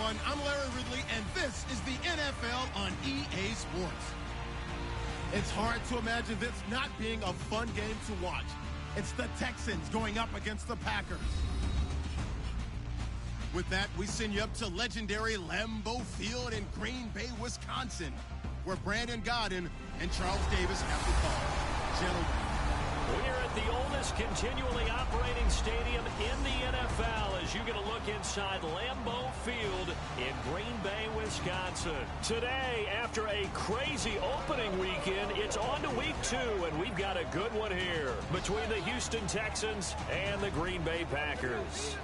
everyone. I'm Larry Ridley, and this is the NFL on EA Sports. It's hard to imagine this not being a fun game to watch. It's the Texans going up against the Packers. With that, we send you up to legendary Lambeau Field in Green Bay, Wisconsin, where Brandon Gaudin and Charles Davis have the call. Gentlemen. We're at the oldest continually operating stadium in the NFL as you get a look inside Lambeau Field in Green Bay, Wisconsin. Today, after a crazy opening weekend, it's on to week 2, and we've got a good one here between the Houston Texans and the Green Bay Packers.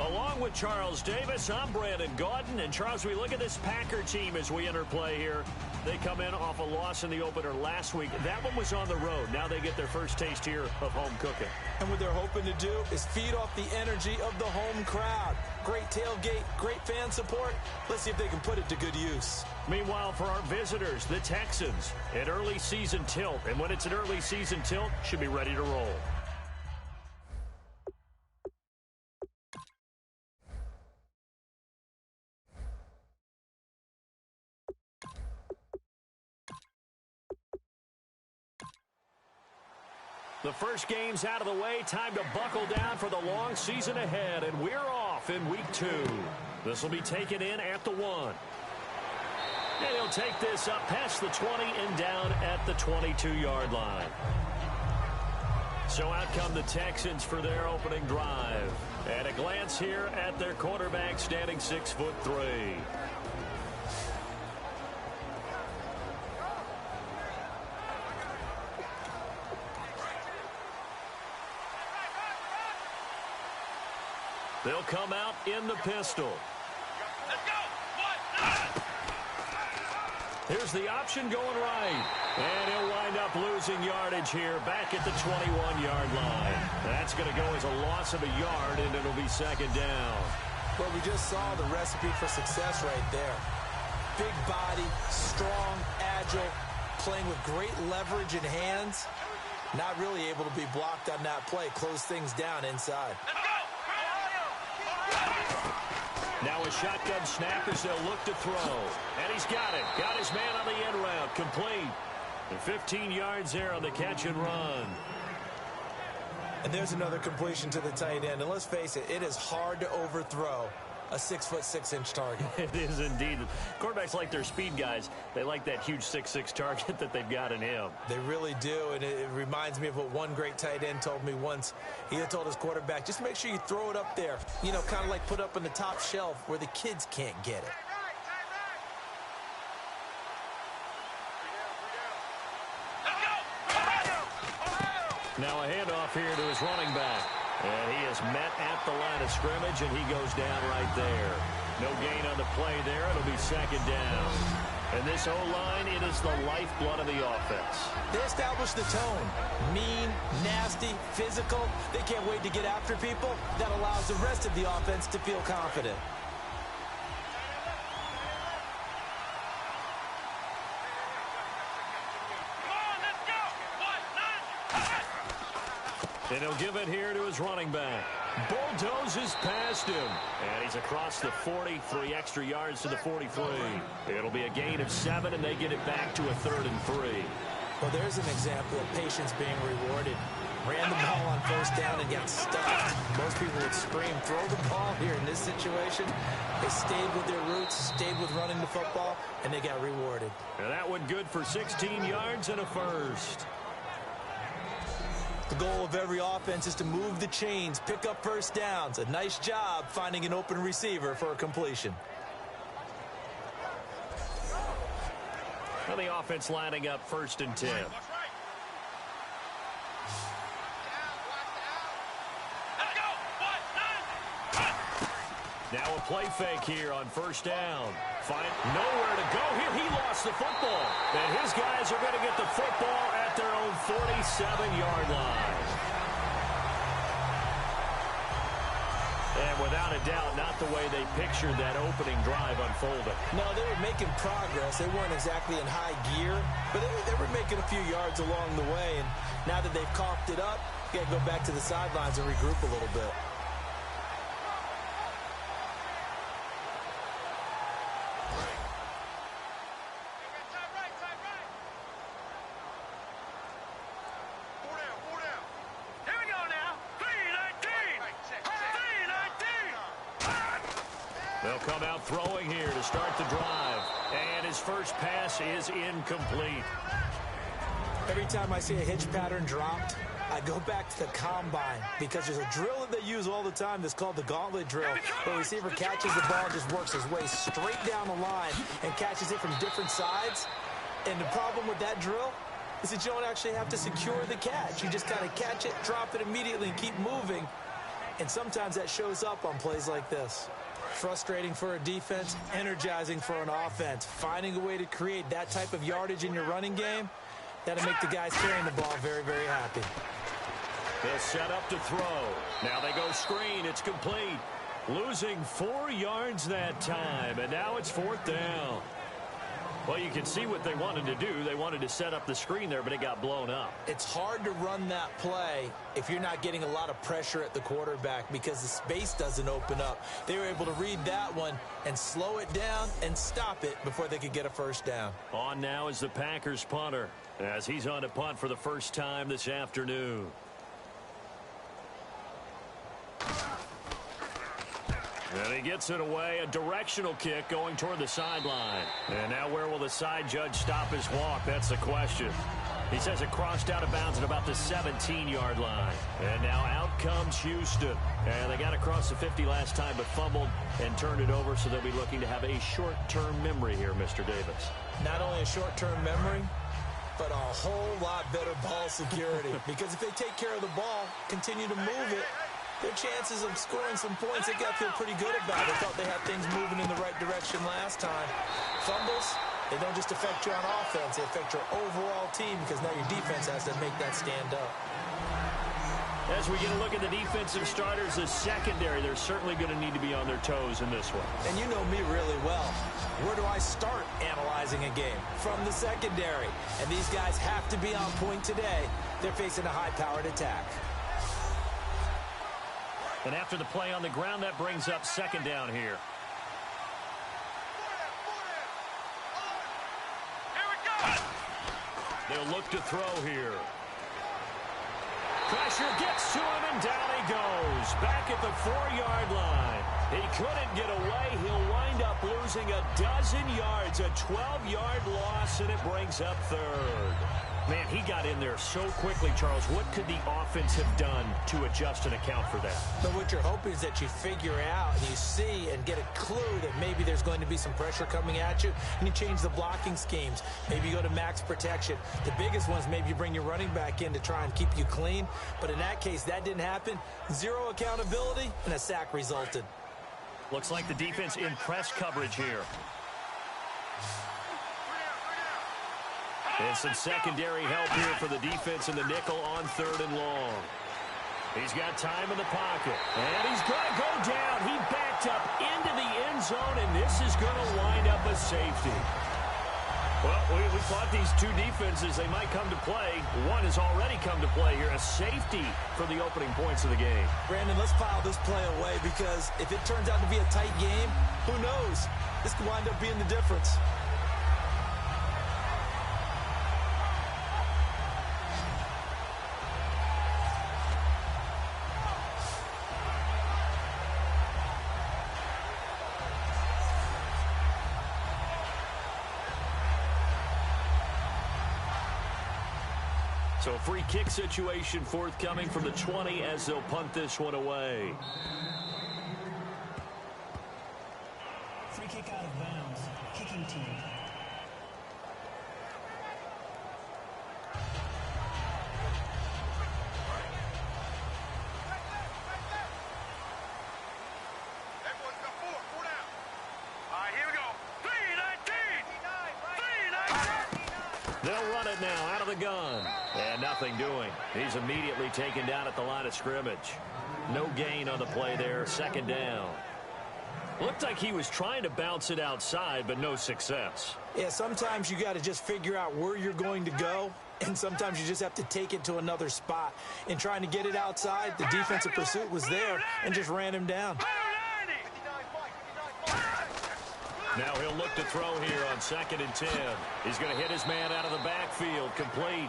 Along with Charles Davis, I'm Brandon Gaudin. And, Charles, we look at this Packer team as we enter play here. They come in off a loss in the opener last week. That one was on the road. Now they get their first taste here of home cooking. And what they're hoping to do is feed off the energy of the home crowd. Great tailgate, great fan support. Let's see if they can put it to good use. Meanwhile, for our visitors, the Texans, an early season tilt. And when it's an early season tilt, should be ready to roll. The first game's out of the way. Time to buckle down for the long season ahead. And we're off in week 2. This will be taken in at the 1. And he'll take this up past the 20 and down at the 22-yard line. So out come the Texans for their opening drive. At a glance here at their quarterback, standing 6'3". They'll come out in the pistol. Let's go. Here's the option going right. And he'll wind up losing yardage here back at the 21-yard line. That's going to go as a loss of a yard, and it'll be second down. Well, we just saw the recipe for success right there. Big body, strong, agile, playing with great leverage in hands. Not really able to be blocked on that play. Close things down inside. Now a shotgun snap as they'll look to throw. And he's got it. Got his man on the end route. Complete. And 15 yards there on the catch and run. And there's another completion to the tight end. And let's face it, it is hard to overthrow a 6'6" target. It is indeed. Quarterbacks like their speed guys. They like that huge 6'6" target that they've got in him. They really do, and it reminds me of what one great tight end told me once. He had told his quarterback, just make sure you throw it up there. You know, kind of like put up on the top shelf where the kids can't get it. Now a handoff here to his running back. And he is met at the line of scrimmage, and he goes down right there. No gain on the play there. It'll be second down. And this O-line, it is the lifeblood of the offense. They establish the tone. Mean, nasty, physical. They can't wait to get after people. That allows the rest of the offense to feel confident. And he'll give it here to his running back. Bulldozes past him. And he's across the 40, 3 extra yards to the 43. It'll be a gain of 7, and they get it back to a 3rd and 3. Well, there's an example of patience being rewarded. Ran the ball on first down and got stuck. Most people would scream, throw the ball here in this situation. They stayed with their roots, stayed with running the football, and they got rewarded. And that one good for 16 yards and a first. The goal of every offense is to move the chains, pick up first downs. A nice job finding an open receiver for a completion. Well, the offense lining up 1st and 10. Now a play fake here on first down. Find nowhere to go here. He lost the football. And his guys are going to get the football at their own 47-yard line. And without a doubt, not the way they pictured that opening drive unfolding. No, they were making progress. They weren't exactly in high gear, but they were making a few yards along the way. And now that they've coughed it up, you got to go back to the sidelines and regroup a little bit. They'll come out throwing here to start the drive. And his first pass is incomplete. Every time I see a hitch pattern dropped, I go back to the combine because there's a drill that they use all the time that's called the gauntlet drill. The receiver catches the ball, just works his way straight down the line and catches it from different sides. And the problem with that drill is that you don't actually have to secure the catch. You just kind of catch it, drop it immediately, and keep moving. And sometimes that shows up on plays like this. Frustrating for a defense, energizing for an offense. Finding a way to create that type of yardage in your running game, that'll make the guys carrying the ball very, very happy. They'll set up to throw. Now they go screen. It's complete. Losing 4 yards that time, and now it's 4th down. Well, you can see what they wanted to do. They wanted to set up the screen there, but it got blown up. It's hard to run that play if you're not getting a lot of pressure at the quarterback because the space doesn't open up. They were able to read that one and slow it down and stop it before they could get a first down. On now is the Packers punter as he's on to punt for the first time this afternoon. And he gets it away, a directional kick going toward the sideline. And now where will the side judge stop his walk? That's the question. He says it crossed out of bounds at about the 17-yard line. And now out comes Houston. And they got across the 50 last time but fumbled and turned it over, so they'll be looking to have a short-term memory here, Mr. Davis. Not only a short-term memory, but a whole lot better ball security. Because if they take care of the ball, continue to move it, their chances of scoring some points, they got to feel pretty good about it. Thought they had things moving in the right direction last time. Fumbles, they don't just affect you on offense. They affect your overall team because now your defense has to make that stand up. As we get a look at the defensive starters, the secondary, they're certainly going to need to be on their toes in this one. And you know me really well. Where do I start analyzing a game? From the secondary. And these guys have to be on point today. They're facing a high-powered attack. And after the play on the ground, that brings up 2nd down here. They'll look to throw here. Pressure gets to him, and down he goes. Back at the 4-yard line. He couldn't get away. He'll wind up losing a dozen yards, a 12-yard loss, and it brings up 3rd. Man, he got in there so quickly, Charles. What could the offense have done to adjust and account for that? But what you're hoping is that you figure out and you see and get a clue that maybe there's going to be some pressure coming at you, and you change the blocking schemes. Maybe you go to max protection. The biggest ones, maybe you bring your running back in to try and keep you clean. But in that case, that didn't happen. 0 accountability, and a sack resulted. Looks like the defense in press coverage here. And some secondary help here for the defense in the nickel on 3rd and long. He's got time in the pocket. And he's going to go down. He backed up into the end zone, and this is going to wind up a safety. Well, we thought these two defenses, they might come to play. One has already come to play here. A safety for the opening points of the game. Brandon, let's file this play away because if it turns out to be a tight game, who knows? This could wind up being the difference. So a free kick situation forthcoming from the 20 as they'll punt this one away. Free kick out of bounds. Kicking team. They'll run it now out of the gun. And nothing doing. He's immediately taken down at the line of scrimmage. No gain on the play there. 2nd down. Looked like he was trying to bounce it outside, but no success. Yeah, sometimes you got to just figure out where you're going to go, and sometimes you just have to take it to another spot. In trying to get it outside, the defensive pursuit was there and just ran him down. Now he'll look to throw here on 2nd and 10. He's going to hit his man out of the backfield. Complete.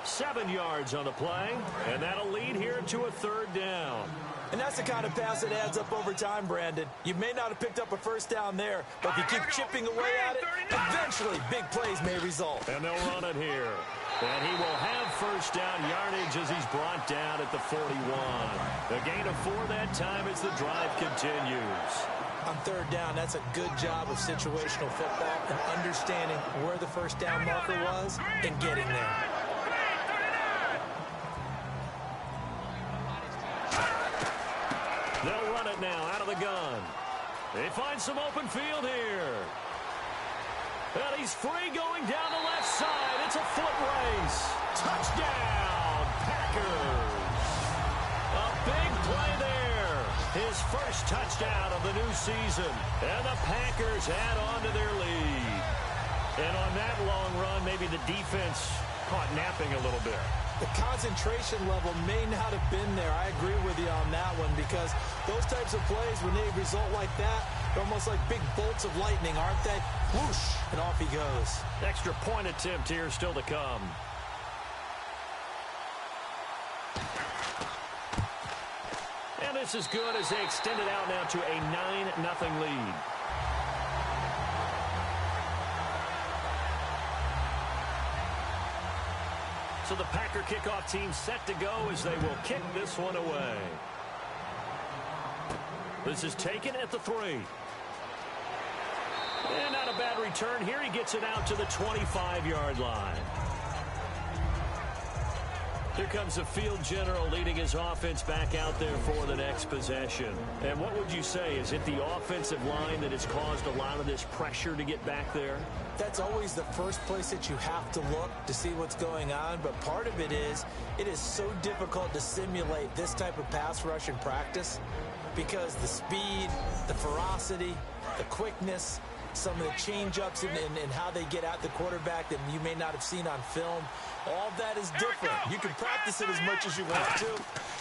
7 yards on the play, and that'll lead here to a 3rd down. And that's the kind of pass that adds up over time, Brandon. You may not have picked up a first down there, but if you keep chipping away at it, eventually big plays may result. And they'll run it here. And he will have first down yardage as he's brought down at the 41. The gain of 4 that time as the drive continues. On third down, that's a good job of situational football and understanding where the first down marker was and getting there. They'll run it now out of the gun. They find some open field here. And he's free going down the left side. It's a foot race. Touchdown, Packers. A big play there. His first touchdown of the new season. And the Packers add on to their lead. And on that long run, maybe the defense caught napping a little bit. The concentration level may not have been there. I agree with you on that one because those types of plays, when they result like that, they're almost like big bolts of lightning, aren't they? Whoosh, and off he goes. Extra point attempt here still to come. And this is good as they extend it out now to a 9-0 lead. So the Packer kickoff team set to go as they will kick this one away. This is taken at the 3. And not a bad return here. He gets it out to the 25-yard line. Here comes the field general leading his offense back out there for the next possession. And what would you say? Is it the offensive line that has caused a lot of this pressure to get back there? That's always the first place that you have to look to see what's going on. But part of it is so difficult to simulate this type of pass rush in practice because the speed, the ferocity, the quickness, some of the change-ups and how they get at the quarterback that you may not have seen on film. All of that is different. You can practice it as much as you want to.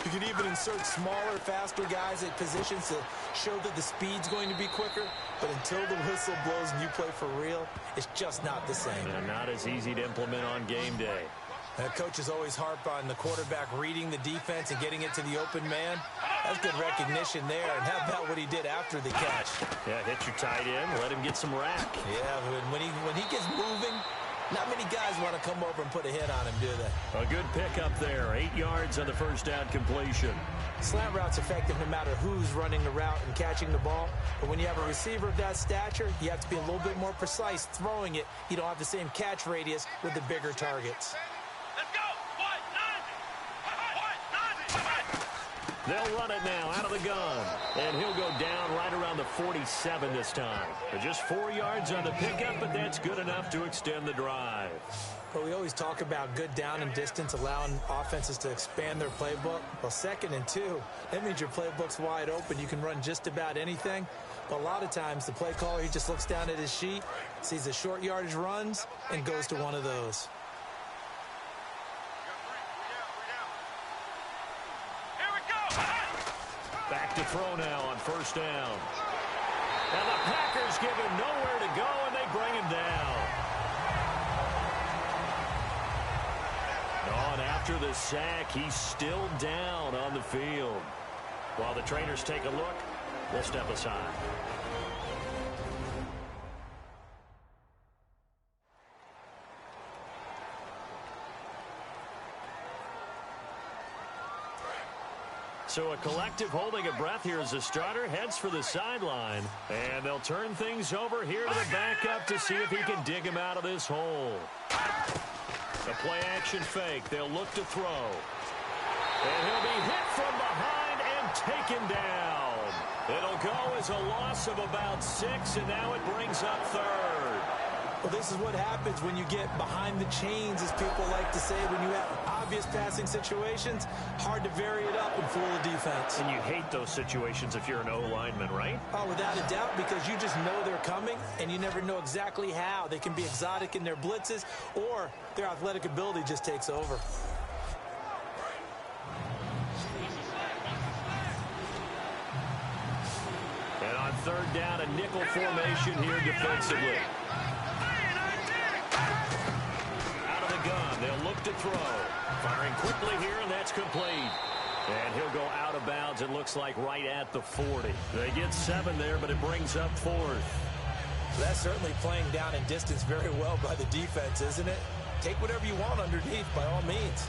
You can even insert smaller, faster guys at positions to show that the speed's going to be quicker. But until the whistle blows and you play for real, it's just not the same. And not as easy to implement on game day. Coaches always harp on the quarterback reading the defense and getting it to the open man. That's good recognition there. And how about what he did after the catch? Yeah, hit your tight end, let him get some rack. Yeah, when he gets moving, not many guys want to come over and put a hit on him, do they? A good pickup there. 8 yards on the first down completion. Slant route's effective no matter who's running the route and catching the ball. But when you have a receiver of that stature, you have to be a little bit more precise throwing it. You don't have the same catch radius with the bigger targets. Let's go! They'll run it now out of the gun. And he'll go down right around the 47 this time. But just 4 yards on the pickup, but that's good enough to extend the drive. But we always talk about good down and distance, allowing offenses to expand their playbook. Well, 2nd and 2, that means your playbook's wide open. You can run just about anything. But a lot of times, the play caller, he just looks down at his sheet, sees the short yardage runs, and goes to one of those. Back to throw now on first down. And the Packers give him nowhere to go, and they bring him down. Oh, and after the sack, he's still down on the field. While the trainers take a look, we'll step aside. So a collective holding of breath here as the starter heads for the sideline. And they'll turn things over here to the backup to see if he can dig him out of this hole. A play-action fake. They'll look to throw. And he'll be hit from behind and taken down. It'll go as a loss of about 6, and now it brings up 3rd. Well, this is what happens when you get behind the chains, as people like to say, when you have obvious passing situations. Hard to vary it up and fool the defense. And you hate those situations if you're an O-lineman, right? Oh, without a doubt, because you just know they're coming, and you never know exactly how. They can be exotic in their blitzes, or their athletic ability just takes over. And on 3rd down, a nickel formation here defensively. Out of the gun, they'll look to throw. Firing quickly here, and that's complete. And he'll go out of bounds, it looks like right at the 40. They get 7 there, but it brings up 4th. That's certainly playing down in distance very well by the defense, isn't it? Take whatever you want underneath, by all means.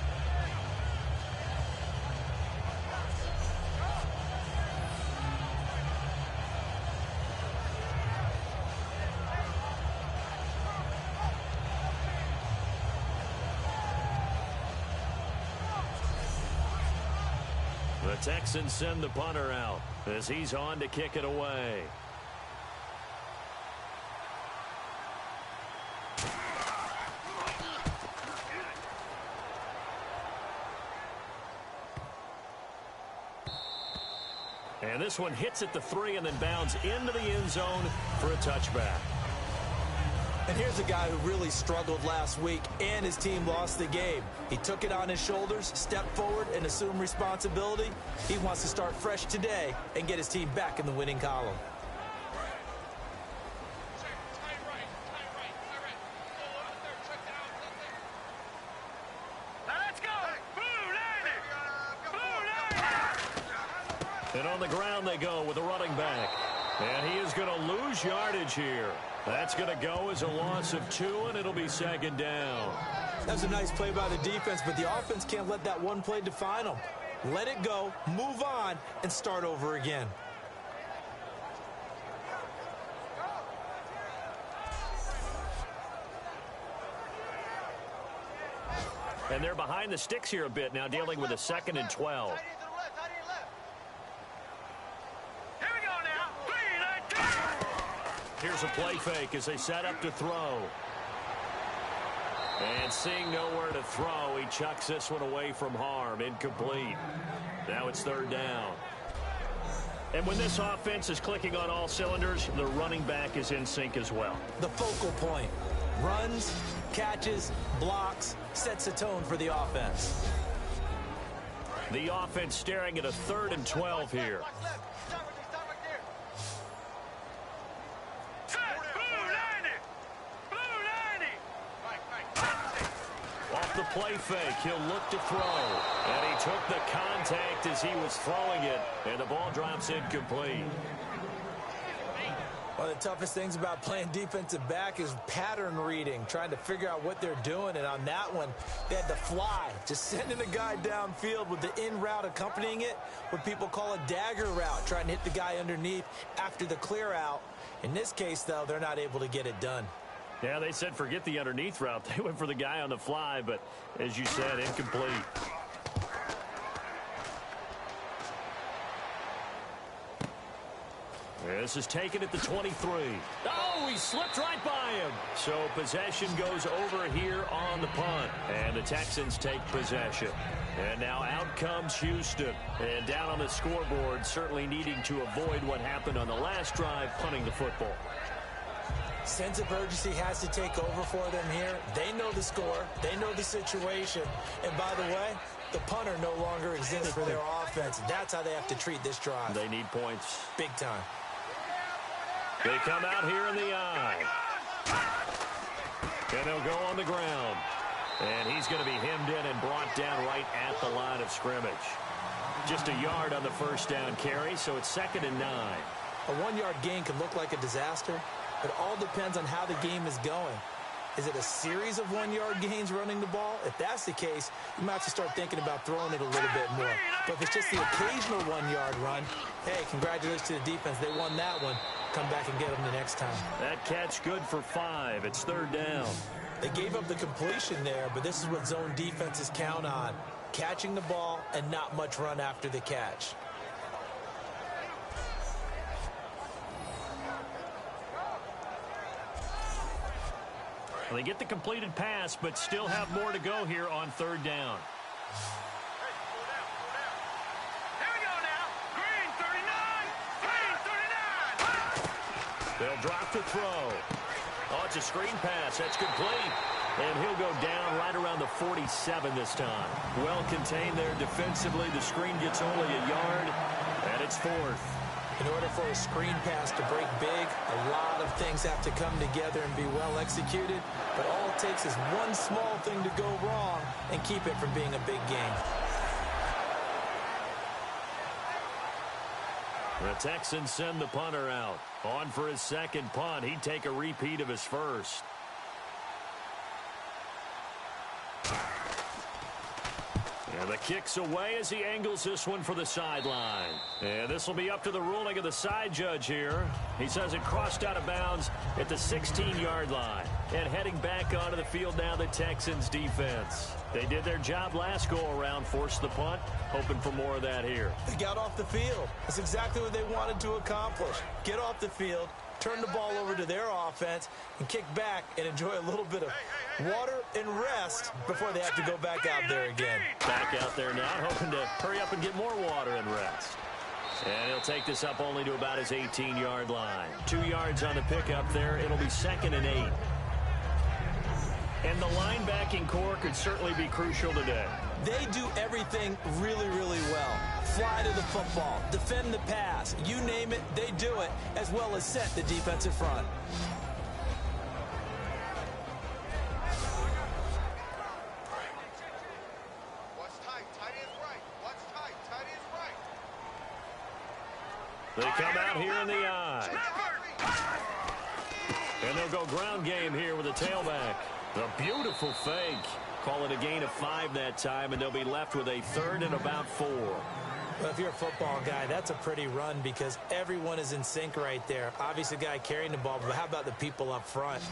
The Texans send the punter out as he's on to kick it away. And this one hits at the 3 and then bounds into the end zone for a touchback. And here's a guy who really struggled last week, and his team lost the game. He took it on his shoulders, stepped forward, and assumed responsibility. He wants to start fresh today and get his team back in the winning column. And on the ground they go with a running back. And he is going to lose yardage here. That's going to go as a loss of 2, and it'll be 2nd down. That's a nice play by the defense, but the offense can't let that one play define them. Let it go, move on, and start over again. And they're behind the sticks here a bit now, dealing with a 2nd and 12. Here's a play fake as they set up to throw. And seeing nowhere to throw, he chucks this one away from harm. Incomplete. Now it's 3rd down. And when this offense is clicking on all cylinders, the running back is in sync as well. The focal point. Runs, catches, blocks, sets the tone for the offense. The offense staring at a 3rd and 12 here. The play fake, he'll look to throw, and he took the contact as he was throwing it, and the ball drops incomplete. One of the toughest things about playing defensive back is pattern reading, trying to figure out what they're doing, and on that one, they had to fly, just sending the guy downfield with the in route accompanying it, what people call a dagger route, trying to hit the guy underneath after the clear out. In this case, though, they're not able to get it done. Yeah, they said forget the underneath route. They went for the guy on the fly, but as you said, incomplete. This is taken at the 23. Oh, he slipped right by him. So possession goes over here on the punt. And the Texans take possession. And now out comes Houston. And down on the scoreboard, certainly needing to avoid what happened on the last drive, punting the football. Sense of urgency has to take over for them here. They know the score. They know the situation. And by the way, the punter no longer exists for their offense. That's how they have to treat this drive. They need points. Big time. They come out here in the eye. And they'll go on the ground. And he's going to be hemmed in and brought down right at the line of scrimmage. Just a yard on the first down carry, so it's 2nd and 9. A 1-yard gain can look like a disaster. It all depends on how the game is going. Is it a series of 1-yard gains running the ball? If that's the case, you might have to start thinking about throwing it a little bit more. But if it's just the occasional 1-yard run, hey, congratulations to the defense. They won that one. Come back and get them the next time. That catch good for 5. It's 3rd down. They gave up the completion there, but this is what zone defenses count on. Catching the ball and not much run after the catch. They get the completed pass, but still have more to go here on 3rd down. Here we go now. Green 39. Green 39. They'll drop the throw. Oh, it's a screen pass. That's complete. And he'll go down right around the 47 this time. Well contained there defensively. The screen gets only a yard, and it's 4th. In order for a screen pass to break big, a lot of things have to come together and be well executed. But all it takes is one small thing to go wrong and keep it from being a big game. The Texans send the punter out. On for his second punt. He'd take a repeat of his first. And the kick's away as he angles this one for the sideline. And this will be up to the ruling of the side judge here. He says it crossed out of bounds at the 16-yard line. And heading back onto the field now, the Texans defense. They did their job last go-around, forced the punt, hoping for more of that here. They got off the field. That's exactly what they wanted to accomplish. Get off the field, turn the ball over to their offense, and kick back and enjoy a little bit of water and rest before they have to go back out there again. Back out there now, hoping to hurry up and get more water and rest. And he'll take this up only to about his 18-yard line. 2 yards on the pickup there. It'll be 2nd and 8. And the linebacking core could certainly be crucial today. They do everything really, really well. Fly to the football, defend the pass, you name it, they do it, as well as set the defensive front. What's tight? Tight is right. What's tight? Tight is right. They come out here in the I. And they'll go ground game here with a tailback. A beautiful fake. Call it a gain of 5 that time, and they'll be left with a 3rd and about 4. Well, if you're a football guy, that's a pretty run because everyone is in sync right there. Obviously, the guy carrying the ball, but how about the people up front?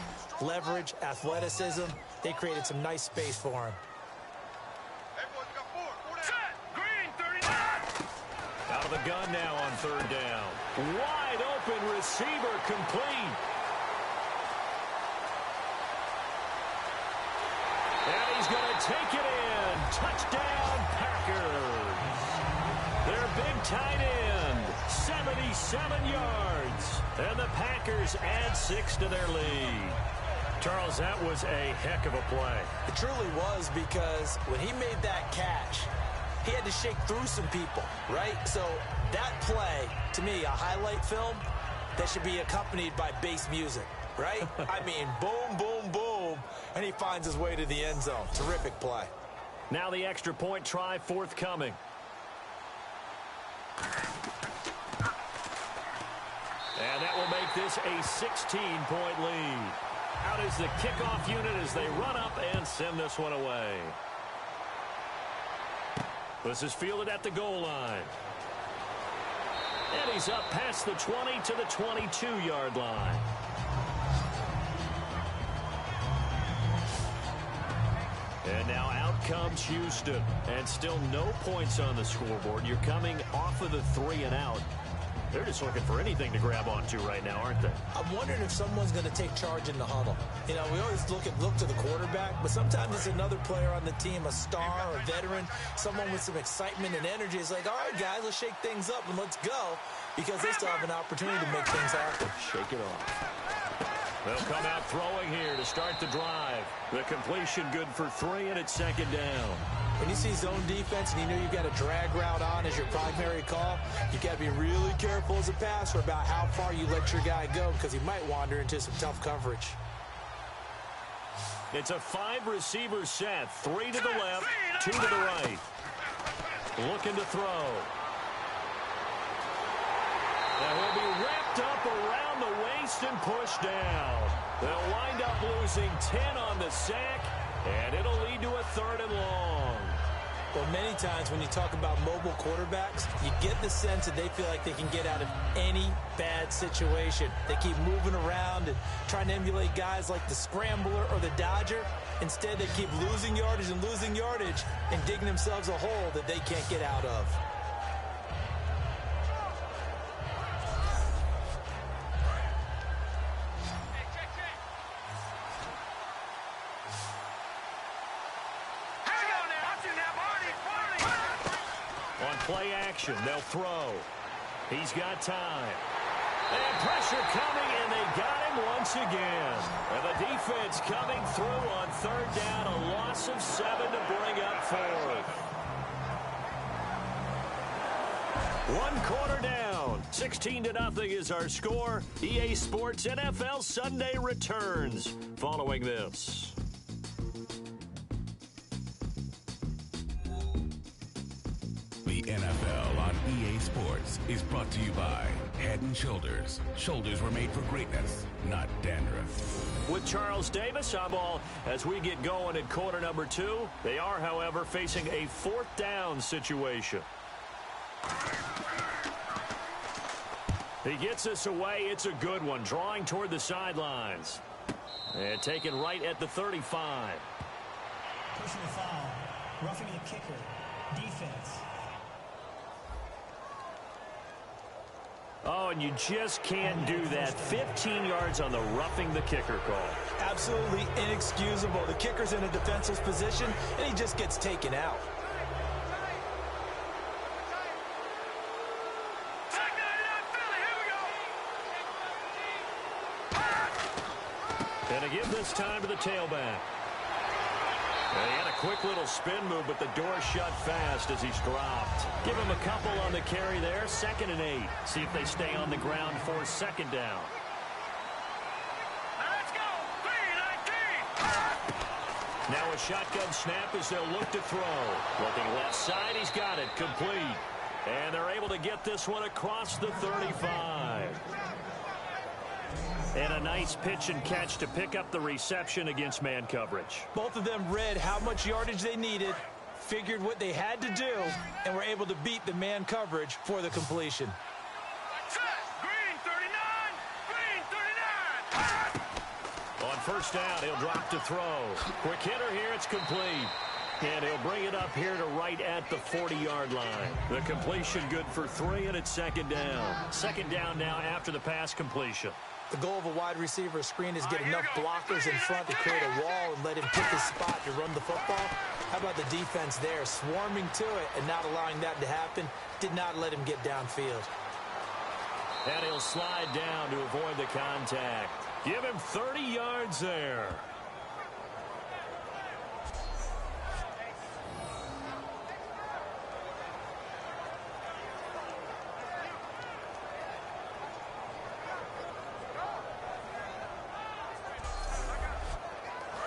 Leverage, athleticism, they created some nice space for him. Everyone's got 4. Set. Green, 39. Out of the gun now on 3rd down. Wide open receiver complete. And he's going to take it in. Touchdown, Packers. Their big tight end, 77 yards. And the Packers add 6 to their lead. Charles, that was a heck of a play. It truly was because when he made that catch, he had to shake through some people, right? So that play, to me, a highlight film that should be accompanied by bass music, right? I mean, boom, boom, boom, and he finds his way to the end zone. Terrific play. Now the extra point try forthcoming. And that will make this a 16-point lead. Out is the kickoff unit as they run up and send this one away. This is fielded at the goal line. And he's up past the 20 to the 22-yard line. And now out comes Houston. And still no points on the scoreboard. You're coming off of the 3 and out. They're just looking for anything to grab onto right now, aren't they? I'm wondering if someone's going to take charge in the huddle. You know, we always look to the quarterback, but sometimes it's another player on the team, a star, a veteran, someone with some excitement and energy. It's like, all right, guys, let's shake things up and let's go, because they still have an opportunity to make things happen. Shake it off. They'll come out throwing here to start the drive. The completion good for 3, and it's 2nd down. When you see zone defense and you know you've got a drag route on as your primary call, you've got to be really careful as a passer about how far you let your guy go because he might wander into some tough coverage. It's a 5-receiver set. 3 to the left, 2 to the right. Looking to throw. And he'll be wrapped up around the waist and pushed down. They'll wind up losing 10 on the sack, and it'll lead to a 3rd and long. Well, many times when you talk about mobile quarterbacks, you get the sense that they feel like they can get out of any bad situation. They keep moving around and trying to emulate guys like the Scrambler or the Dodger. Instead, they keep losing yardage and digging themselves a hole that they can't get out of. Play action. They'll throw. He's got time. And pressure coming, and they got him once again. And the defense coming through on 3rd down. A loss of 7 to bring up 4th. 1 quarter down. 16-0 is our score. EA Sports NFL Sunday returns following this. The NFL on EA Sports is brought to you by Head & Shoulders. Shoulders were made for greatness, not dandruff. With Charles Davis on ball as we get going in quarter number 2. They are, however, facing a 4th down situation. He gets us away. It's a good one. Drawing toward the sidelines. And taken right at the 35. Personal foul. Roughing the kicker. Defense. Oh, and you just can't do that. 15 yards on the roughing the kicker call. Absolutely inexcusable. The kicker's in a defensive position, and he just gets taken out. And to give this time to the tailback. And he had a quick little spin move, but the door shut fast as he's dropped. Give him a couple on the carry there. 2nd and 8. See if they stay on the ground for 2nd down. Let's go. 3-19. Now a shotgun snap as they'll look to throw. Looking left side, he's got it. Complete. And they're able to get this one across the 35. And a nice pitch and catch to pick up the reception against man coverage. Both of them read how much yardage they needed, figured what they had to do, and were able to beat the man coverage for the completion. Set. Green 39. Green 39. On 1st down, he'll drop to throw. Quick hitter here, it's complete. And he'll bring it up here to right at the 40-yard line. The completion good for 3, and it's 2nd down. 2nd down now after the pass completion. The goal of a wide receiver screen is get enough blockers in front to create a wall and let him pick his spot to run the football. How about the defense there, swarming to it and not allowing that to happen? Did not let him get downfield. And he'll slide down to avoid the contact. Give him 30 yards there.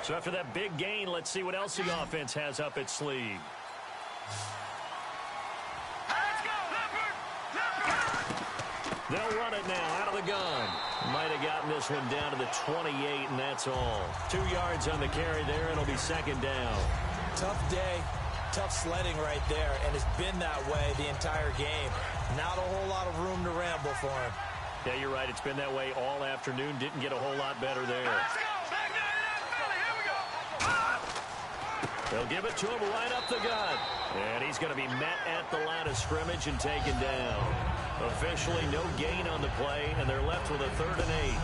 So after that big gain, let's see what else the offense has up its sleeve. Let's go. Leopard. They'll run it now out of the gun. Might have gotten this one down to the 28, and that's all. 2 yards on the carry there, and it'll be 2nd down. Tough day, tough sledding right there, and it's been that way the entire game. Not a whole lot of room to ramble for him. Yeah, you're right. It's been that way all afternoon. Didn't get a whole lot better there. Let's go. Back 99 Philly. Here we go. They'll give it to him right up the gut. And he's going to be met at the line of scrimmage and taken down. Officially no gain on the play, and they're left with a 3rd and 8.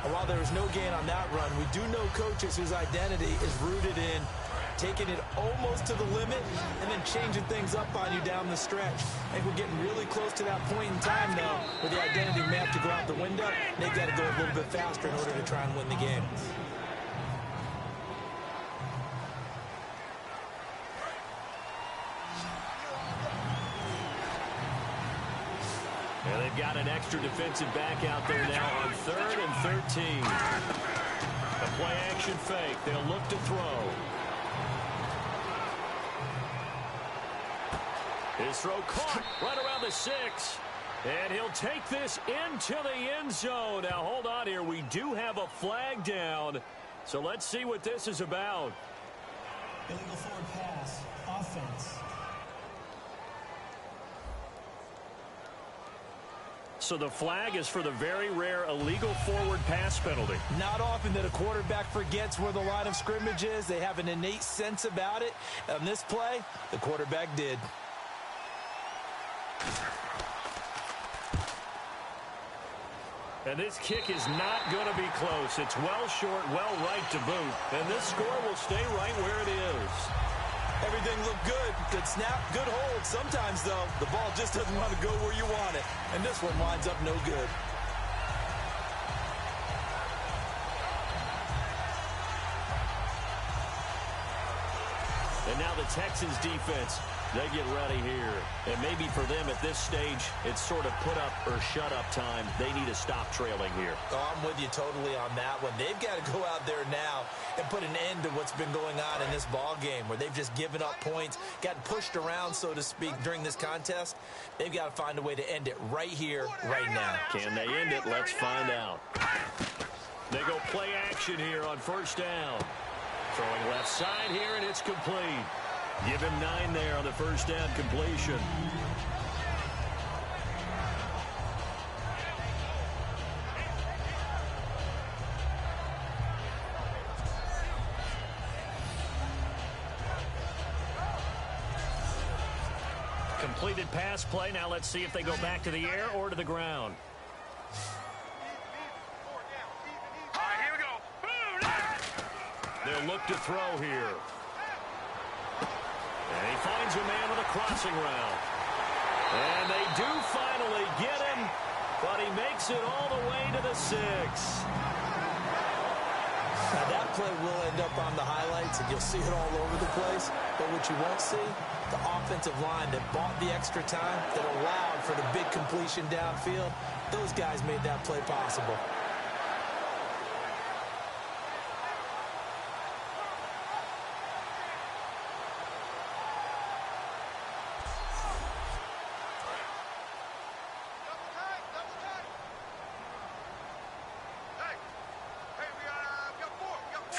And while there was no gain on that run, we do know coaches whose identity is rooted in taking it almost to the limit and then changing things up on you down the stretch. I think we're getting really close to that point in time now where the identity may have to go out the window. They've got to go a little bit faster in order to try and win the game. And they've got an extra defensive back out there now on 3rd and 13. A play-action fake. They'll look to throw. His throw caught right around the 6. And he'll take this into the end zone. Now, hold on here. We do have a flag down. So let's see what this is about. Illegal forward pass. Offense. So the flag is for the very rare illegal forward pass penalty. Not often that a quarterback forgets where the line of scrimmage is. They have an innate sense about it. On this play, the quarterback did. And this kick is not going to be close. It's well short, well right to boot. And this score will stay right where it is. Everything looked good. Good snap, good hold. Sometimes, though, the ball just doesn't want to go where you want it. And this one winds up no good. And now the Texans defense They get ready here. And maybe for them at this stage, it's sort of put up or shut up time. They need to stop trailing here. Oh, I'm with you totally on that one. They've got to go out there now and put an end to what's been going on in this ball game where they've just given up points, gotten pushed around, so to speak, during this contest. They've got to find a way to end it right here, right now. Can they end it? Let's find out. They go play action here on first down. Throwing left side here, and it's complete. Give him 9 there on the first down completion. Completed pass play. Now let's see if they go back to the air or to the ground. All right, here we go. They'll look to throw here. And he finds a man with a crossing route. And they do finally get him, but he makes it all the way to the 6. Now that play will end up on the highlights, and you'll see it all over the place. But what you won't see, the offensive line that bought the extra time, that allowed for the big completion downfield, those guys made that play possible.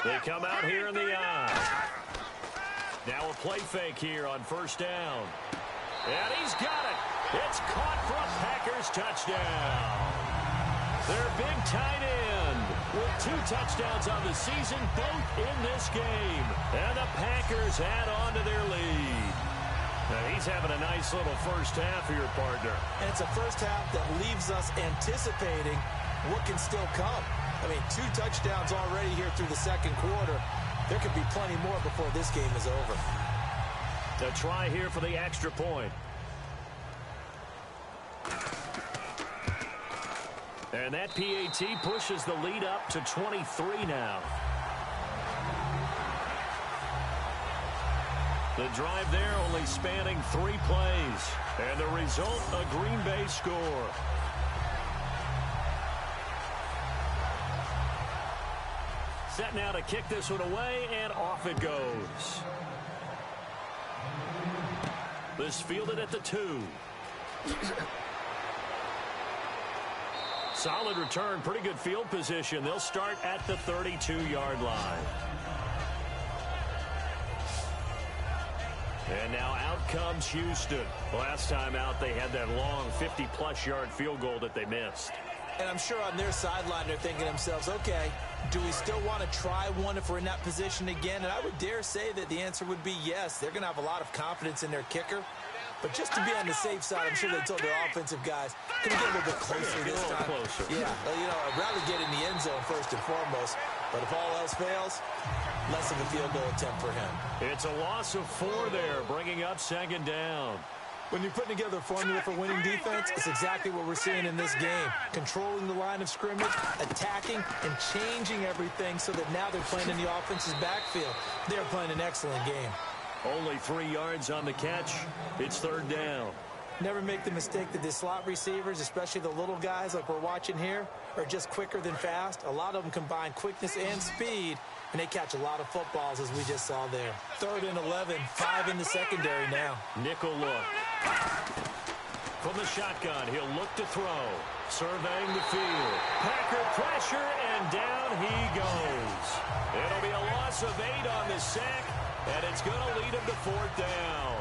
They come out here in the eye. Now a play fake here on first down. And he's got it. It's caught for a Packers touchdown. Their big tight end with 2 touchdowns on the season, both in this game. And the Packers add on to their lead. Now he's having a nice little first half here, partner. And it's a first half that leaves us anticipating what can still come. I mean, 2 touchdowns already here through the second quarter. There could be plenty more before this game is over. The try here for the extra point. And that PAT pushes the lead up to 23 now. The drive there only spanning 3 plays. And the result, a Green Bay score. Set now to kick this one away, and off it goes. This fielded at the 2. Solid return, pretty good field position. They'll start at the 32-yard line. And now out comes Houston. Last time out, they had that long 50-plus yard field goal that they missed. And I'm sure on their sideline they're thinking to themselves, okay, do we still want to try one if we're in that position again? And I would dare say that the answer would be yes. They're going to have a lot of confidence in their kicker. But just to be on the safe side, I'm sure they told their offensive guys, can we get a little bit closer this time? Closer. Yeah, well, you know, I'd rather get in the end zone first and foremost. But if all else fails, less of a field goal attempt for him. It's a loss of 4 there, bringing up second down. When you're putting together a formula for winning defense, it's exactly what we're seeing in this game. Controlling the line of scrimmage, attacking, and changing everything so that now they're playing in the offense's backfield. They're playing an excellent game. Only 3 yards on the catch. It's third down. Never make the mistake that the slot receivers, especially the little guys like we're watching here, are just quicker than fast. A lot of them combine quickness and speed, and they catch a lot of footballs, as we just saw there. 3rd and 11, 5 in the secondary now. Nickel look. From the shotgun, he'll look to throw. Surveying the field. Packer pressure, and down he goes. It'll be a loss of 8 on the sack, and it's going to lead him to 4th down.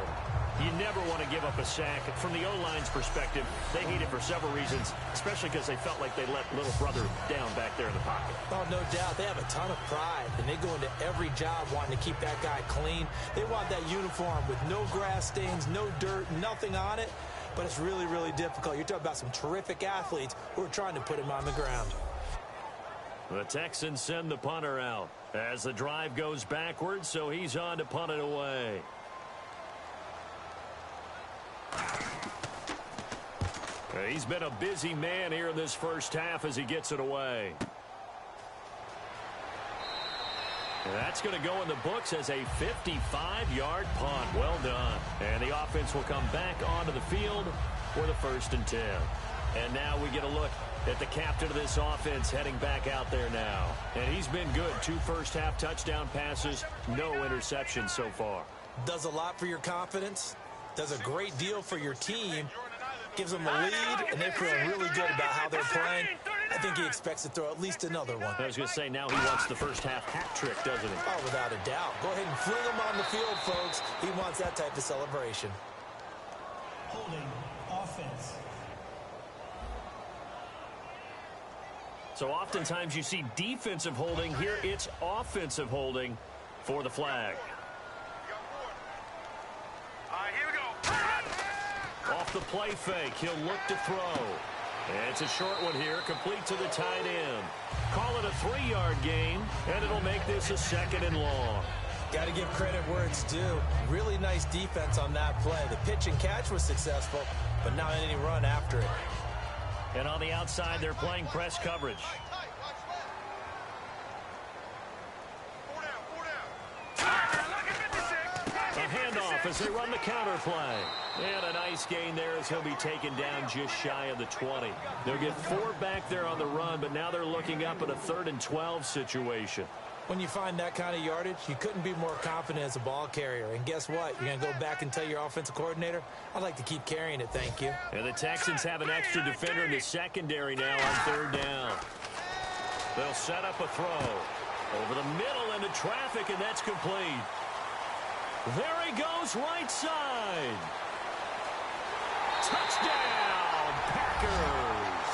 You never want to give up a sack. From the O-line's perspective, they hate it for several reasons, especially because they felt like they let little brother down back there in the pocket. Oh, no doubt. They have a ton of pride, and they go into every job wanting to keep that guy clean. They want that uniform with no grass stains, no dirt, nothing on it, but it's really, really difficult. You're talking about some terrific athletes who are trying to put him on the ground. The Texans send the punter out as the drive goes backwards, so he's on to punt it away. He's been a busy man here in this first half as he gets it away. And that's going to go in the books as a 55-yard punt. Well done. And the offense will come back onto the field for the 1st and 10. And now we get a look at the captain of this offense heading back out there now. And he's been good. 2 first-half touchdown passes, no interceptions so far. Does a lot for your confidence. Does a great deal for your team. Gives them a lead, and they feel really good about how they're playing. I think he expects to throw at least another one. I was going to say, now he wants the first-half hat trick, doesn't he? Oh, without a doubt. Go ahead and fling him on the field, folks. He wants that type of celebration. Holding offense. So oftentimes you see defensive holding. Here it's offensive holding for the flag. Here we go. Off the play fake, he'll look to throw. And it's a short one here, complete to the tight end. Call it a 3-yard gain, and it'll make this a 2nd and long. Got to give credit where it's due. Really nice defense on that play. The pitch and catch was successful, but not any run after it. And on the outside, they're playing press coverage. A handoff as they run the counter play. And a nice gain there as he'll be taken down just shy of the 20. They'll get 4 back there on the run, but now they're looking up at a 3rd and 12 situation. When you find that kind of yardage, you couldn't be more confident as a ball carrier. And guess what? You're going to go back and tell your offensive coordinator, I'd like to keep carrying it, thank you. And the Texans have an extra defender in the secondary now on 3rd down. They'll set up a throw. Over the middle into traffic, and that's complete. There he goes, right side. Touchdown, Packers.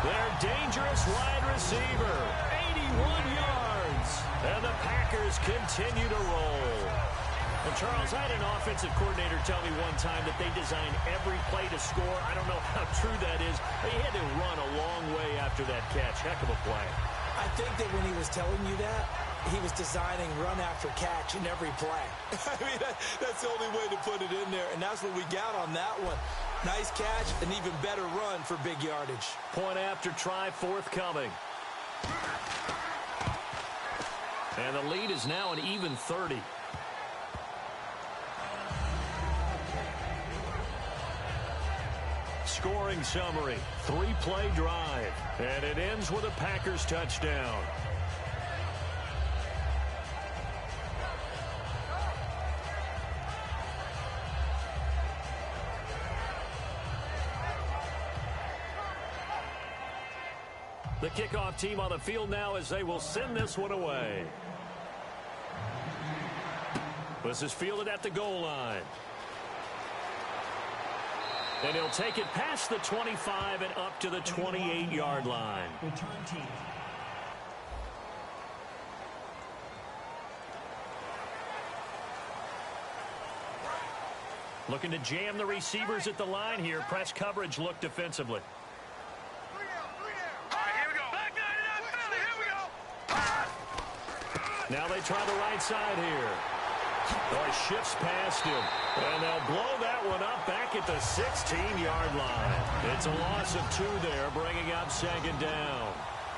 Their dangerous wide receiver, 81 yards. And the Packers continue to roll. Well, Charles, I had an offensive coordinator tell me one time that they design every play to score. I don't know how true that is, but he had to run a long way after that catch. Heck of a play. I think that when he was telling you that, he was designing run after catch in every play. I mean, that's the only way to put it in there, and that's what we got on that one. Nice catch, an even better run for big yardage. Point after try forthcoming. And the lead is now an even 30. Scoring summary, 3-play drive, and it ends with a Packers touchdown. The kickoff team on the field now as they will send this one away. This is fielded at the goal line. And he'll take it past the 25 and up to the 28-yard line. Return team. Looking to jam the receivers at the line here. Press coverage look defensively. Now they try the right side here. Boy, shifts past him. And they'll blow that one up back at the 16-yard line. It's a loss of 2 there, bringing up 2nd down.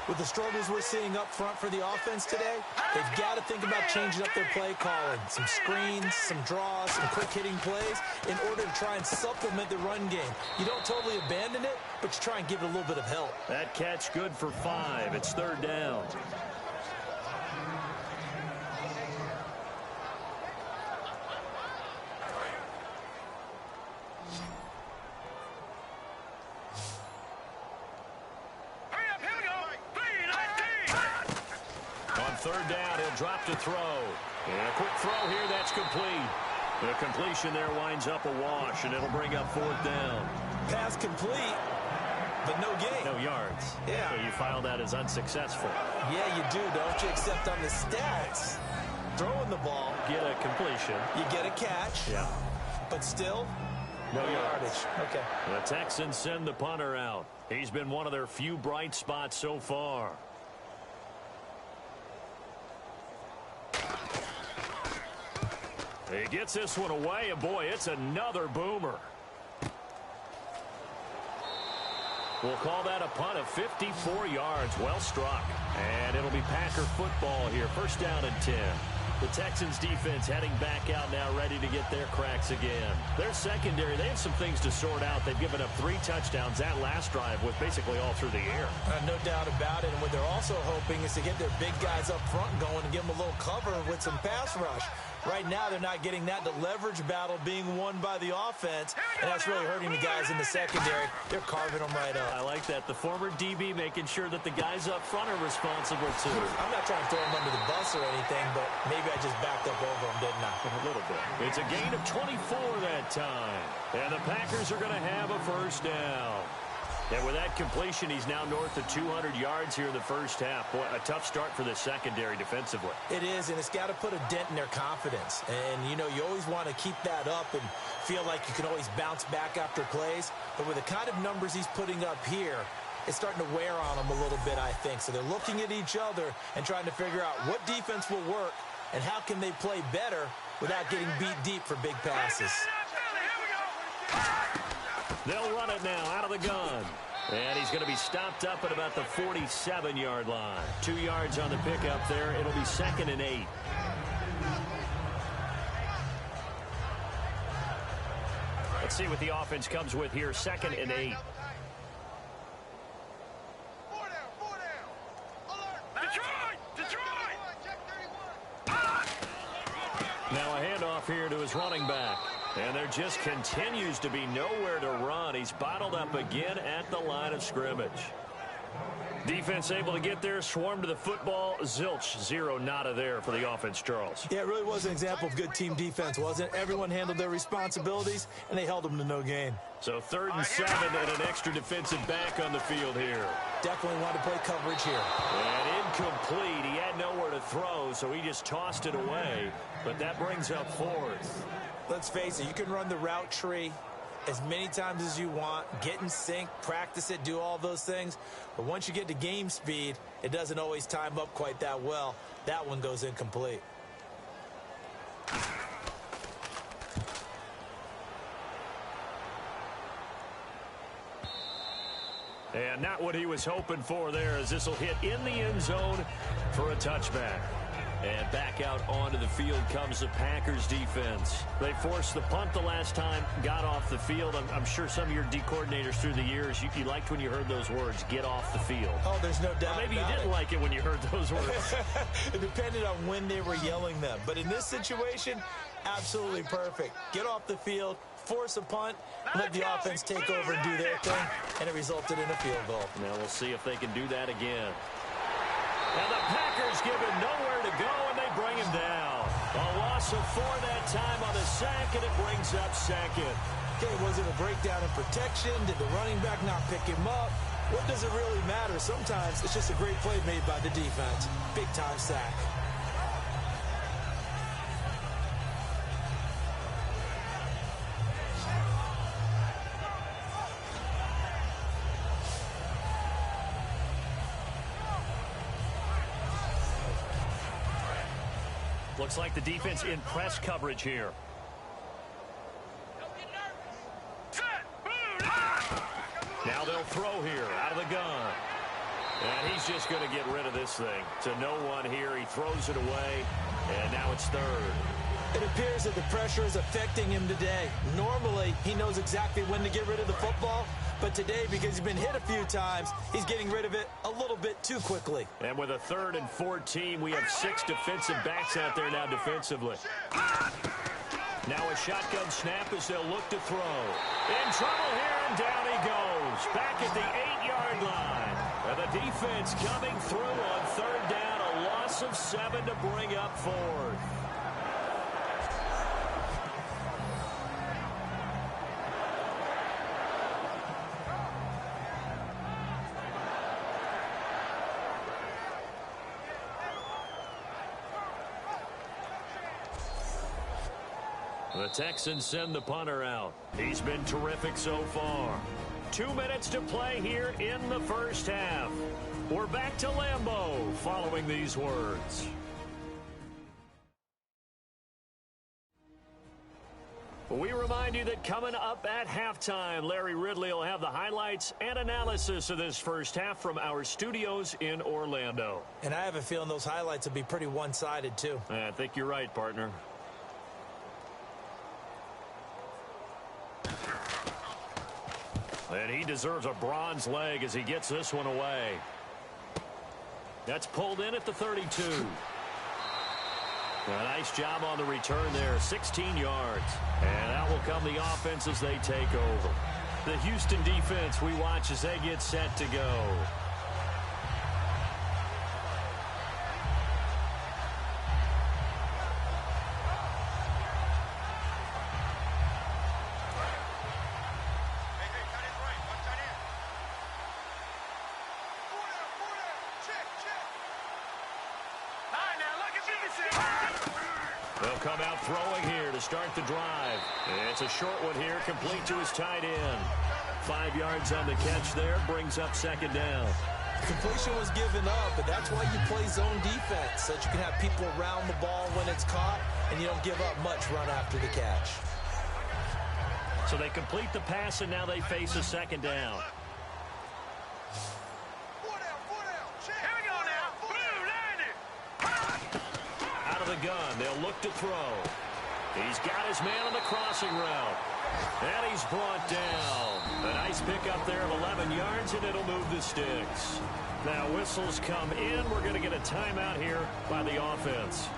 With the struggles we're seeing up front for the offense today, they've got to think about changing up their play calling. Some screens, some draws, some quick-hitting plays in order to try and supplement the run game. You don't totally abandon it, but you try and give it a little bit of help. That catch good for 5. It's 3rd down. Third down, he'll drop to throw. And a quick throw here, that's complete. The completion there winds up a wash, and it'll bring up 4th down. Pass complete, but no gain. No yards. Yeah. So you file that as unsuccessful. Yeah, you do, don't you? Except on the stats, throwing the ball. Get a completion. You get a catch. Yeah. But still, no yardage. Okay. The Texans send the punter out. He's been one of their few bright spots so far. He gets this one away, and boy, it's another boomer. We'll call that a punt of 54 yards. Well struck. And it'll be Packer football here. First down and 10. The Texans defense heading back out now, ready to get their cracks again. Their secondary, they have some things to sort out. They've given up 3 touchdowns. That last drive was basically all through the air. No doubt about it. And what they're also hoping is to get their big guys up front going and give them a little cover with some pass rush. Right now, they're not getting that. The leverage battle being won by the offense, and that's really hurting the guys in the secondary. They're carving them right up. I like that. The former DB making sure that the guys up front are responsible, too. I'm not trying to throw them under the bus or anything, but maybe I just backed up over them, didn't I? A little bit. It's a gain of 24 that time. And the Packers are going to have a first down. And with that completion, he's now north of 200 yards here in the first half. Boy, a tough start for the secondary defensively. It is, and it's got to put a dent in their confidence. And, you know, you always want to keep that up and feel like you can always bounce back after plays. But with the kind of numbers he's putting up here, it's starting to wear on them a little bit, I think. So they're looking at each other and trying to figure out what defense will work and how can they play better without getting beat deep for big passes. They'll run it now out of the gun. And he's going to be stopped up at about the 47-yard line. 2 yards on the pickup there. It'll be 2nd and 8. Let's see what the offense comes with here. 2nd and 8. Now a handoff here to his running back. And there just continues to be nowhere to run. He's bottled up again at the line of scrimmage. Defense able to get there, swarm to the football. Zilch, 0 nada there for the offense, Charles. Yeah, it really was an example of good team defense, wasn't it? Everyone handled their responsibilities, and they held them to no gain. So 3rd and 7 and an extra defensive back on the field here. Definitely wanted to play coverage here. And incomplete. He had nowhere to throw, so he just tossed it away. But that brings up 4th. Let's face it, you can run the route tree as many times as you want, get in sync, practice it, do all those things. But once you get to game speed, it doesn't always time up quite that well. That one goes incomplete. And not what he was hoping for there, as this will hit in the end zone for a touchback. And back out onto the field comes the Packers defense. They forced the punt the last time, got off the field. I'm sure some of your D coordinators through the years, you liked when you heard those words, get off the field. Oh, there's no doubt. Or maybe about you didn't it. like it when you heard those words. It depended on when they were yelling them. But in this situation, absolutely perfect. Get off the field, force a punt, let the offense take over and do their thing, and it resulted in a field goal. Now we'll see if they can do that again. And the Packers give him nowhere to go, and they bring him down. A loss of 4 that time on the sack, and it brings up 2nd. Okay, was it a breakdown in protection? Did the running back not pick him up? What does it really matter? Sometimes it's just a great play made by the defense. Big-time sack. Looks like the defense in press coverage here. Now they'll throw here out of the gun. And he's just going to get rid of this thing. To no one here. He throws it away. And now it's 3rd. It appears that the pressure is affecting him today. Normally, he knows exactly when to get rid of the football. But today, because he's been hit a few times, he's getting rid of it a little bit too quickly. And with a 3rd and 14, we have 6 defensive backs out there now defensively. Now a shotgun snap as they'll look to throw. In trouble here, and down he goes. Back at the 8-yard line. And the defense coming through on 3rd down. A loss of 7 to bring up 4th. The Texans send the punter out. He's been terrific so far. 2 minutes to play here in the first half. We're back to Lambeau following these words. We remind you that coming up at halftime, Larry Ridley will have the highlights and analysis of this first half from our studios in Orlando. And I have a feeling those highlights will be pretty one-sided, too. I think you're right, partner. And he deserves a bronze leg as he gets this one away. That's pulled in at the 32. A nice job on the return there, 16 yards. And out will come the offense as they take over. The Houston defense we watch as they get set to go. They'll come out throwing here to start the drive. It's a short one here, complete to his tight end. 5 yards on the catch there, brings up second down. Completion was given up, but that's why you play zone defense, so that you can have people around the ball when it's caught, and you don't give up much run after the catch. So they complete the pass, and now they face a second down. Out of the gun, they'll look to throw. He's got his man on the crossing route. And he's brought down. A nice pickup there of 11 yards, and it'll move the sticks. Now whistles come in. We're going to get a timeout here by the offense.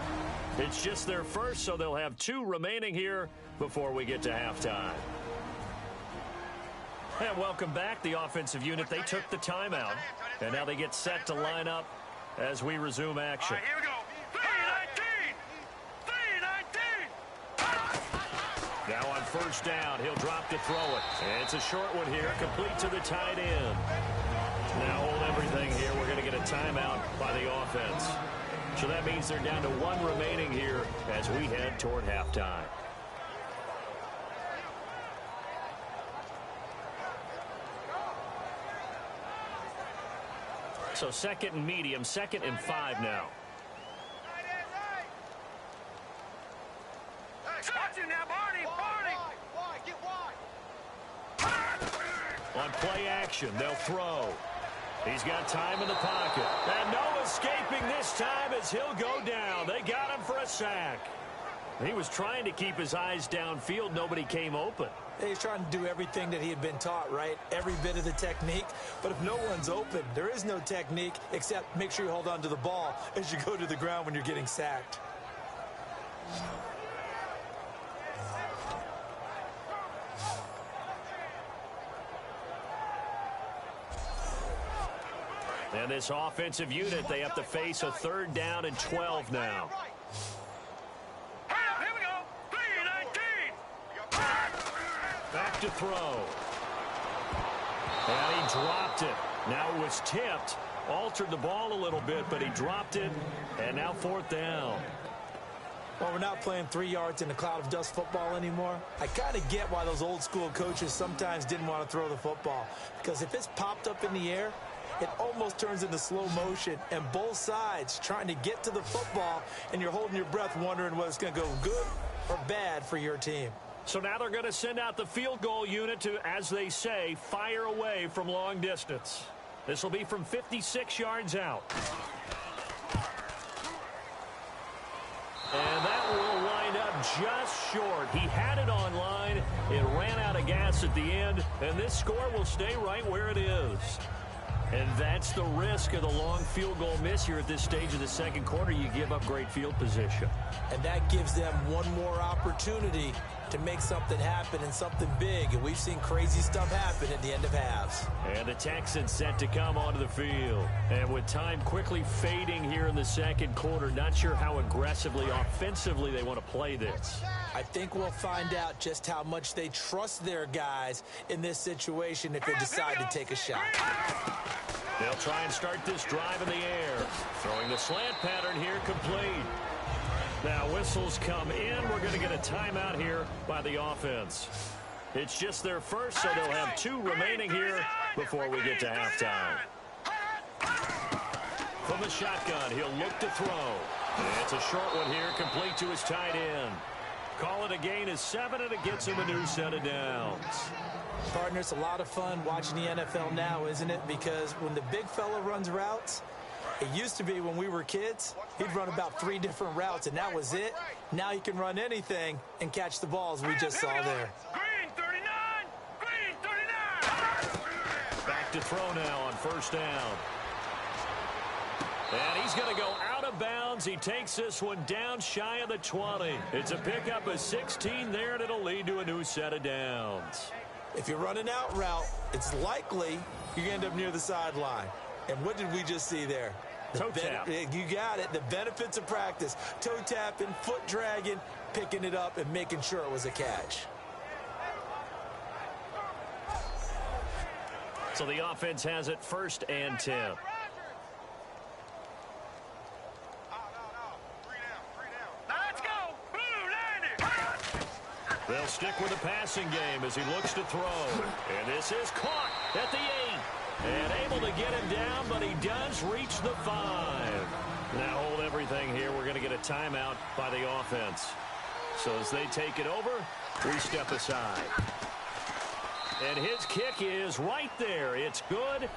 It's just their first, so they'll have 2 remaining here before we get to halftime. And welcome back, the offensive unit. They took the timeout, and now they get set to line up as we resume action. All right, here we go. 3-19. Now on first down, he'll drop to throw it. And it's a short one here, complete to the tight end. Now hold everything here. We're going to get a timeout by the offense. So that means they're down to 1 remaining here as we head toward halftime. So second and medium, 2nd and 5 now. Watch it now, Barney. Wide, get wide. On play action, they'll throw. He's got time in the pocket. And no escaping this time as he'll go down. They got him for a sack. He was trying to keep his eyes downfield. Nobody came open. He's trying to do everything that he had been taught, right? Every bit of the technique. But if no one's open, there is no technique except make sure you hold on to the ball as you go to the ground when you're getting sacked. And this offensive unit, they have to face a 3rd down and 12 now. Here we go. 3-19. Back to throw. And he dropped it. Now it was tipped. Altered the ball a little bit, but he dropped it. And now 4th down. Well, we're not playing 3 yards in a cloud of dust football anymore. I kind of get why those old school coaches sometimes didn't want to throw the football. Because if it's popped up in the air, it almost turns into slow motion, and both sides trying to get to the football, and you're holding your breath wondering whether it's going to go good or bad for your team. So now they're going to send out the field goal unit to, as they say, fire away from long distance. This will be from 56 yards out. And that will wind up just short. He had it on line. It ran out of gas at the end, and this score will stay right where it is. And that's the risk of the long field goal miss here at this stage of the second quarter. You give up great field position. And that gives them one more opportunity to make something happen and something big. And we've seen crazy stuff happen at the end of halves. And the Texans set to come onto the field. And with time quickly fading here in the second quarter, not sure how aggressively, offensively they want to play this. I think we'll find out just how much they trust their guys in this situation if they decide to take a shot. They'll try and start this drive in the air. Throwing the slant pattern here complete. Now whistles come in. We're going to get a timeout here by the offense. It's just their first, so they'll have 2 remaining here before we get to halftime. From the shotgun, he'll look to throw. And it's a short one here, complete to his tight end. Call it a gain of 7, and it gets him a new set of downs. Partner, it's a lot of fun watching the NFL now, isn't it? Because when the big fella runs routes, it used to be when we were kids, he'd run about 3 different routes, and that was it. Now he can run anything and catch the balls we just saw there. Green 39! Green 39! Back to throw now on first down. And he's going to go out of bounds. He takes this one down shy of the 20. It's a pickup of 16 there, and it'll lead to a new set of downs. If you're running out route, it's likely you end up near the sideline. And what did we just see there? Toe tap. You got it. The benefits of practice. Toe tapping, foot dragging, picking it up, and making sure it was a catch. So the offense has it 1st and 10. They'll stick with the passing game as he looks to throw. And this is caught at the 8. And able to get him down, but he does reach the 5. Now hold everything here. We're going to get a timeout by the offense. So as they take it over, we step aside. And his kick is right there. It's good.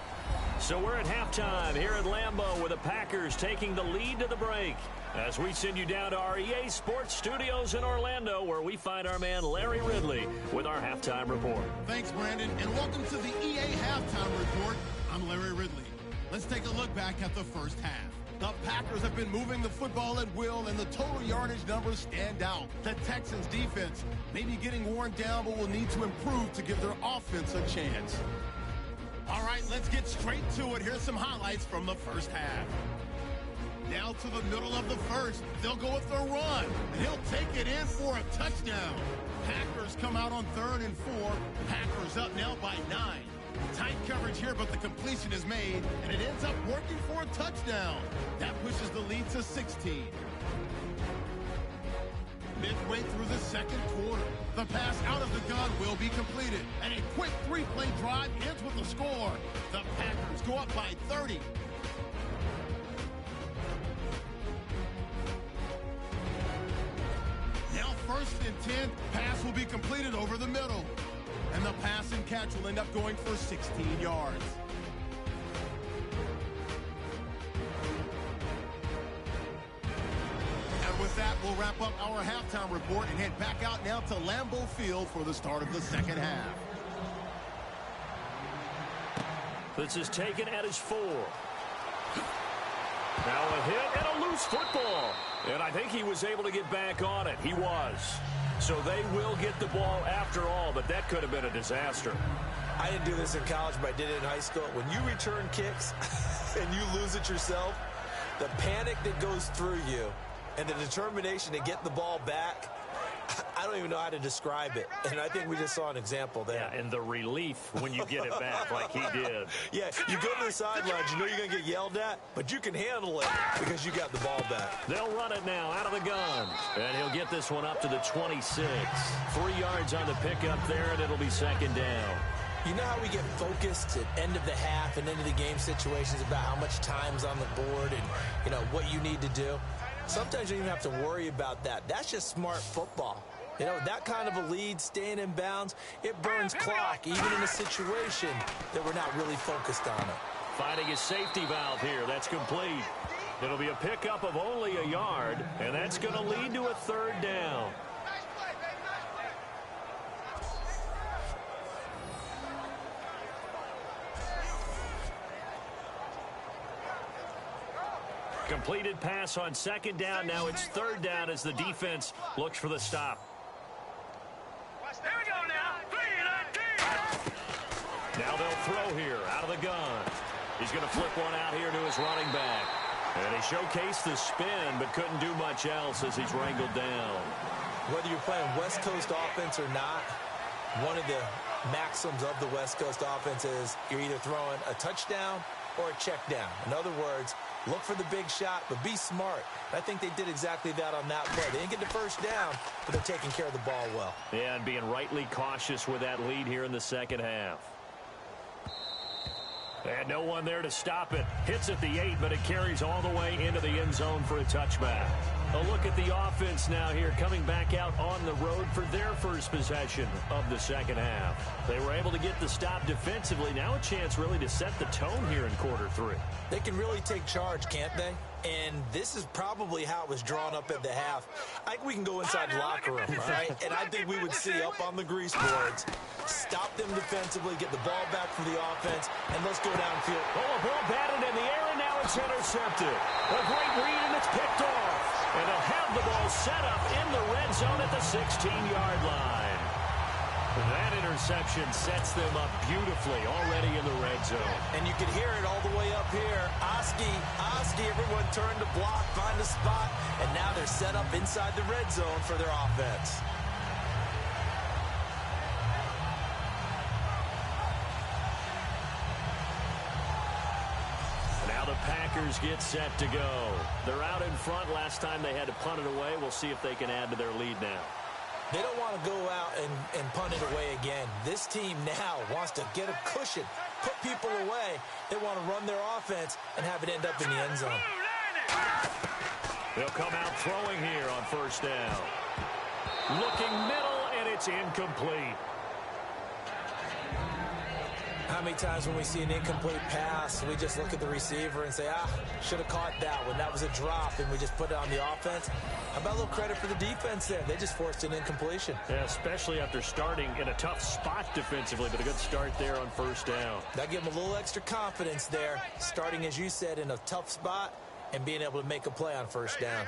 So we're at halftime here at Lambeau with the Packers taking the lead to the break. As we send you down to our EA Sports Studios in Orlando, where we find our man Larry Ridley with our halftime report. Thanks, Brandon, and welcome to the EA Halftime Report. I'm Larry Ridley. Let's take a look back at the first half. The Packers have been moving the football at will, and the total yardage numbers stand out. The Texans' defense may be getting worn down, but will need to improve to give their offense a chance. All right, let's get straight to it. Here's some highlights from the first half. Now to the middle of the first. They'll go with their run, and he'll take it in for a touchdown. Packers come out on 3rd and 4. Packers up now by 9. Tight coverage here, but the completion is made, and it ends up working for a touchdown. That pushes the lead to 16. Midway through the second quarter, the pass out of the gun will be completed, and a quick 3-play drive ends with a score. The Packers go up by 30. Now 1st and 10, pass will be completed over the middle, and the pass and catch will end up going for 16 yards. With that, we'll wrap up our halftime report and head back out now to Lambeau Field for the start of the second half. This is taken at his 4. Now a hit and a loose football. And I think he was able to get back on it. He was. So they will get the ball after all, but that could have been a disaster. I didn't do this in college, but I did it in high school. When you return kicks and you lose it yourself, the panic that goes through you and the determination to get the ball back, I don't even know how to describe it. And I think we just saw an example there. Yeah, and the relief when you get it back like he did. Yeah, you go to the sidelines, you know you're going to get yelled at, but you can handle it because you got the ball back. They'll run it now out of the gun. And he'll get this one up to the 26. 3 yards on the pickup there, and it'll be 2nd down. You know how we get focused at end of the half and into the game situations about how much time's on the board and, you know, what you need to do? Sometimes you don't even have to worry about that. That's just smart football. You know, that kind of a lead, staying in bounds, it burns clock, even in a situation that we're not really focused on it. Finding a safety valve here. That's complete. It'll be a pickup of only a yard, and that's going to lead to a 3rd down. Completed pass on 2nd down. Now it's 3rd down as the defense looks for the stop. Here we go now. 3-19. Now they'll throw here out of the gun. He's going to flip one out here to his running back. And he showcased the spin, but couldn't do much else as he's wrangled down. Whether you're playing West Coast offense or not, one of the maxims of the West Coast offense is you're either throwing a touchdown or a check down. In other words, look for the big shot, but be smart. I think they did exactly that on that play. They didn't get the 1st down, but they're taking care of the ball well. Yeah, and being rightly cautious with that lead here in the 2nd half. And no one there to stop it. Hits at the 8, but it carries all the way into the end zone for a touchback. A look at the offense now here, coming back out on the road for their first possession of the second half. They were able to get the stop defensively. Now a chance really to set the tone here in quarter 3. They can really take charge, can't they? And this is probably how it was drawn up at the half. I think we can go inside the locker room, all right? And I think we would see up on the grease boards, stop them defensively, get the ball back for the offense, and let's go downfield. Oh, a ball batted in the air, and now it's intercepted. A great read, and it's picked off. And they'll have the ball set up in the red zone at the 16-yard line. That interception sets them up beautifully already in the red zone. And you can hear it all the way up here. Oski, everyone turned to block, find a spot, and now they're set up inside the red zone for their offense. Now the Packers get set to go. They're out in front. Last time they had to punt it away. We'll see if they can add to their lead now. They don't want to go out and punt it away again. This team now wants to get a cushion, put people away. They want to run their offense and have it end up in the end zone. They'll come out throwing here on first down. Looking middle, and it's incomplete. How many times when we see an incomplete pass, we just look at the receiver and say, should have caught that one. That was a drop, and we just put it on the offense. How about a little credit for the defense there? They just forced an incompletion. Yeah, especially after starting in a tough spot defensively, but a good start there on first down. That gave them a little extra confidence there, starting, as you said, in a tough spot and being able to make a play on first down.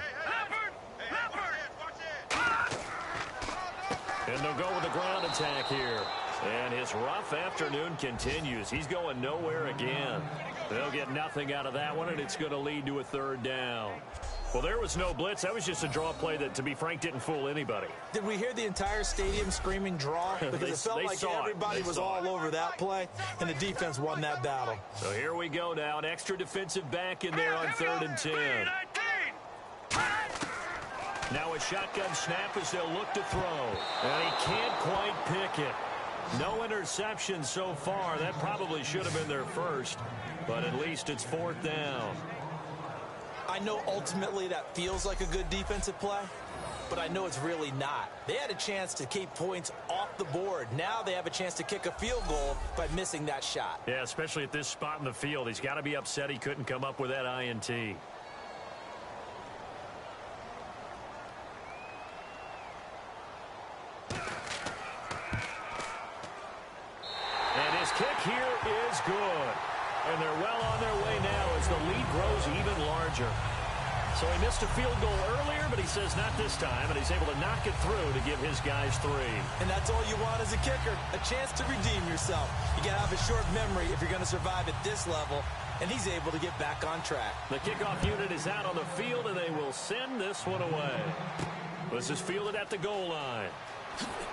And they'll go with the ground attack here. And his rough afternoon continues. He's going nowhere again. They'll get nothing out of that one, and it's going to lead to a third down. Well, there was no blitz. That was just a draw play that, to be frank, didn't fool anybody. Did we hear the entire stadium screaming draw? Because it felt like everybody was all over that play, and the defense won that battle. So here we go now. An extra defensive back in there on 3rd and 10. Now a shotgun snap as they'll look to throw. And he can't quite pick it. No interception so far. That probably should have been their first, but at least it's 4th down. I know ultimately that feels like a good defensive play, but I know it's really not. They had a chance to keep points off the board. Now they have a chance to kick a field goal by missing that shot. Yeah, especially at this spot in the field. He's got to be upset he couldn't come up with that INT. And his kick here is good. And they're well on their way now as the lead grows even larger. So he missed a field goal earlier, but he says not this time, and he's able to knock it through to give his guys 3. And that's all you want as a kicker, a chance to redeem yourself. You got to have a short memory if you're going to survive at this level, and he's able to get back on track. The kickoff unit is out on the field, and they will send this one away. This is fielded at the goal line.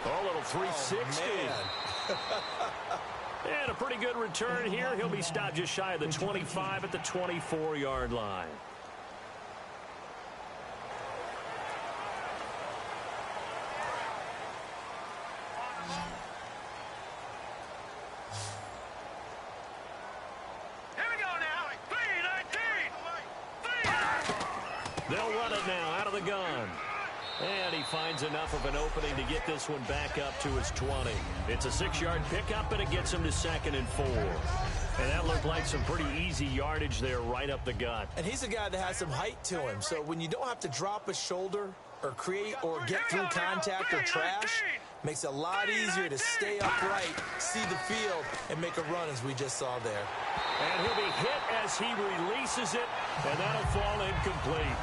Oh, a little 360. And a pretty good return here. He'll be stopped just shy of the 25 at the 24-yard line. Here we go now. 3-19. They'll run it now out of the gun. And he finds enough of an opening to get this one back up to his 20. It's a 6-yard pickup, and it gets him to 2nd and 4. And that looked like some pretty easy yardage there right up the gut. And he's a guy that has some height to him. So when you don't have to drop a shoulder or create or get through contact or trash, makes it a lot easier to stay upright, see the field, and make a run as we just saw there. And he'll be hit as he releases it, and that'll fall incomplete.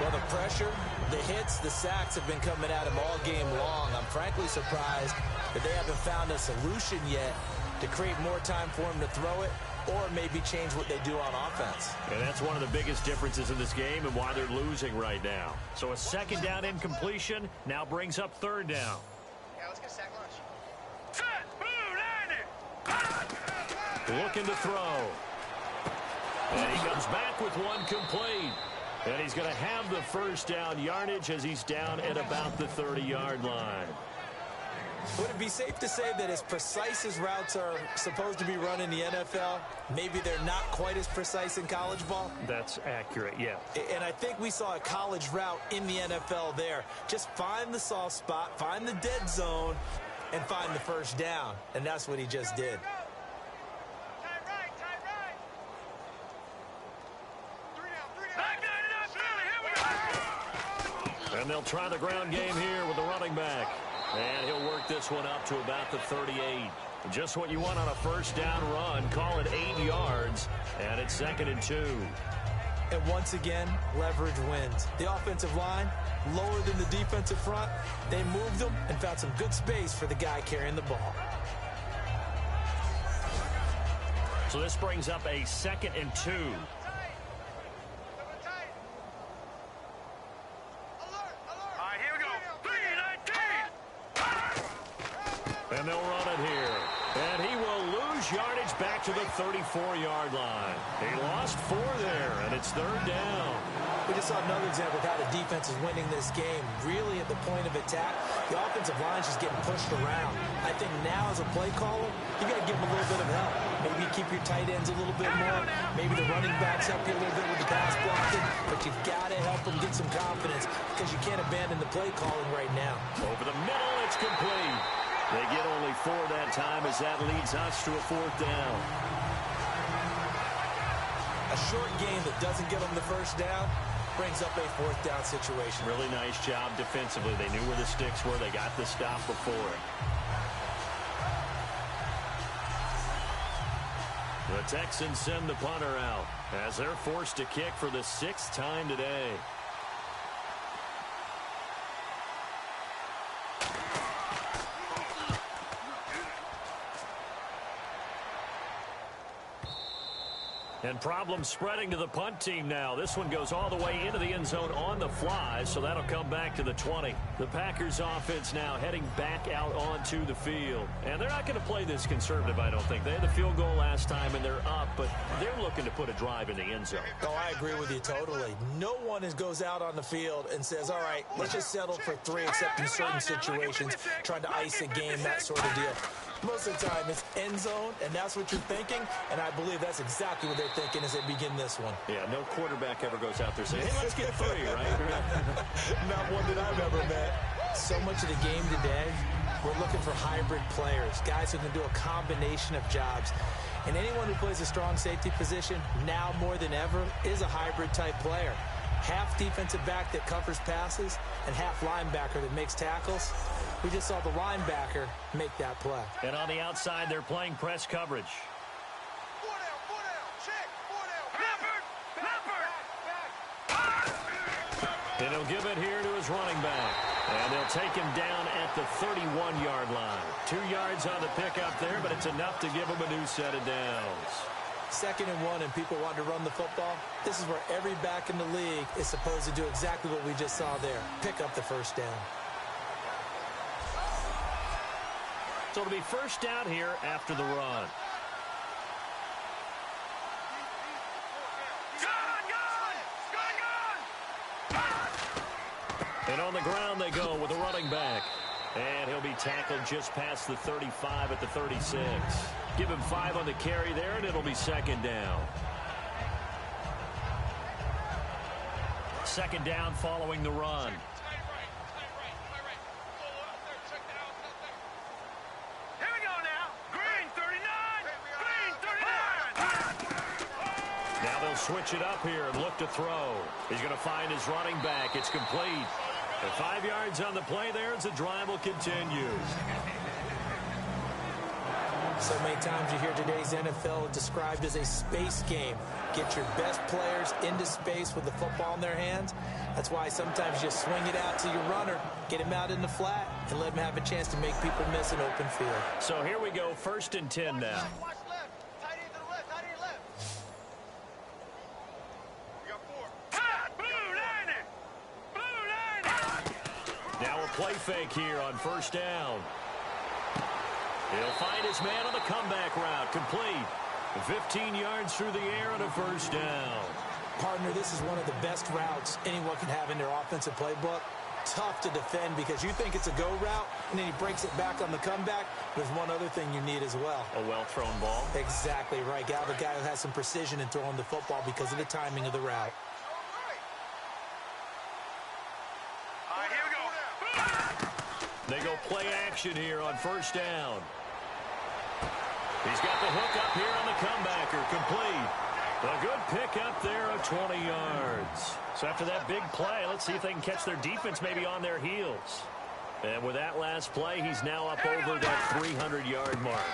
Well, the pressure, the hits, the sacks have been coming at him all game long. I'm frankly surprised that they haven't found a solution yet to create more time for him to throw it or maybe change what they do on offense. And that's one of the biggest differences in this game and why they're losing right now. So a 2nd down incompletion now brings up 3rd down. Yeah, let's get a sack lunch. Looking to throw. And he comes back with one complete. And he's going to have the 1st down yardage as he's down at about the 30-yard line. Would it be safe to say that as precise as routes are supposed to be run in the NFL, maybe they're not quite as precise in college ball? That's accurate, yeah. And I think we saw a college route in the NFL there. Just find the soft spot, find the dead zone, and find the first down. And that's what he just did. And they'll try the ground game here with the running back. And he'll work this one up to about the 38. Just what you want on a first down run. Call it 8 yards. And it's 2nd and 2. And once again, leverage wins. The offensive line, lower than the defensive front. They moved them and found some good space for the guy carrying the ball. So this brings up a 2nd and 2. And they'll run it here. And he will lose yardage back to the 34-yard line. He lost 4 there, and it's 3rd down. We just saw another example of how the defense is winning this game. Really at the point of attack, the offensive line is just getting pushed around. I think now as a play caller, you got to give them a little bit of help. Maybe keep your tight ends a little bit more. Maybe the running backs help you a little bit with the pass blocking. But you've got to help them get some confidence because you can't abandon the play calling right now. Over the middle, it's complete. They get only 4 that time as that leads us to a 4th down. A short game that doesn't get them the first down brings up a 4th down situation. Really nice job defensively. They knew where the sticks were. They got the stop before it. The Texans send the punter out as they're forced to kick for the 6th time today. And problems spreading to the punt team now. This one goes all the way into the end zone on the fly, so that'll come back to the 20. The Packers offense now heading back out onto the field. And they're not going to play this conservative, I don't think. They had the field goal last time, and they're up, but they're looking to put a drive in the end zone. Oh, I agree with you totally. No one goes out on the field and says, all right, let's just settle for 3, except in certain situations, trying to ice a game, that sort of deal. Most of the time, it's end zone, and that's what you're thinking, and I believe that's exactly what they're thinking as they begin this one. Yeah, no quarterback ever goes out there saying, hey, let's get 3, right? Not one that I've ever met. So much of the game today, we're looking for hybrid players, guys who can do a combination of jobs. And anyone who plays a strong safety position, now more than ever, is a hybrid-type player. Half defensive back that covers passes and half linebacker that makes tackles. We just saw the linebacker make that play. And on the outside, they're playing press coverage. 4 down, check, 4 down. And he'll give it here to his running back. And they'll take him down at the 31-yard line. 2 yards on the pickup there, but it's enough to give him a new set of downs. 2nd and 1 and people want to run the football. This is where every back in the league is supposed to do exactly what we just saw there. Pick up the first down. So it'll be first down here after the run. And on the ground they go with the running back. And he'll be tackled just past the 35 at the 36. Give him 5 on the carry there, and it'll be 2nd down. 2nd down following the run. Here we go now. Green 39. Green 39. Now they'll switch it up here and look to throw. He's going to find his running back. It's complete. The 5 yards on the play there as the drive will continue. So many times you hear today's NFL described as a space game. Get your best players into space with the football in their hands. That's why sometimes you swing it out to your runner, get him out in the flat, and let him have a chance to make people miss an open field. So here we go, 1st and 10 now. Watch left. Tight end to the left. Tight end left. We got 4. Blue line. Now a play fake here on first down. He'll find his man on the comeback route, complete. 15 yards through the air and a first down. Partner, this is one of the best routes anyone can have in their offensive playbook. tough to defend because you think it's a go route, and then he breaks it back on the comeback. There's one other thing you need as well. A well-thrown ball? Exactly right. Got a guy who has some precision in throwing the football because of the timing of the route. All right, here we go. They go play action here on first down. He's got the hook up here on the comebacker. Complete. A good pick up there of 20 yards. So after that big play, let's see if they can catch their defense maybe on their heels. And with that last play, he's now up over that 300-yard mark.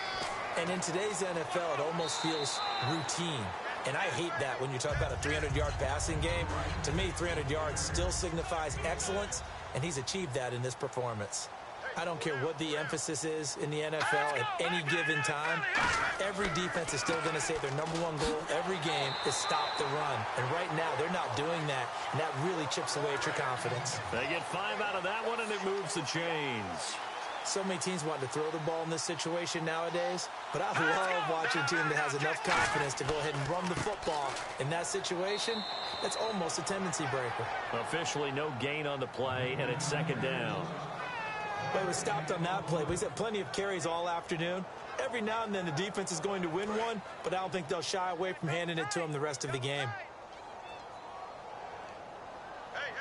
And in today's NFL, it almost feels routine. And I hate that when you talk about a 300-yard passing game. To me, 300 yards still signifies excellence, and he's achieved that in this performance. I don't care what the emphasis is in the NFL at any given time. Every defense is still going to say their #1 goal every game is stop the run. And right now, they're not doing that, and that really chips away at your confidence. They get 5 out of that one, and it moves the chains. So many teams want to throw the ball in this situation nowadays, but I love watching a team that has enough confidence to go ahead and run the football. In that situation, that's almost a tendency breaker. Officially no gain on the play, and it's second down. Well, he was stopped on that play, but he's had plenty of carries all afternoon. Every now and then the defense is going to win one, but I don't think they'll shy away from handing it to him the rest of the game. Hey.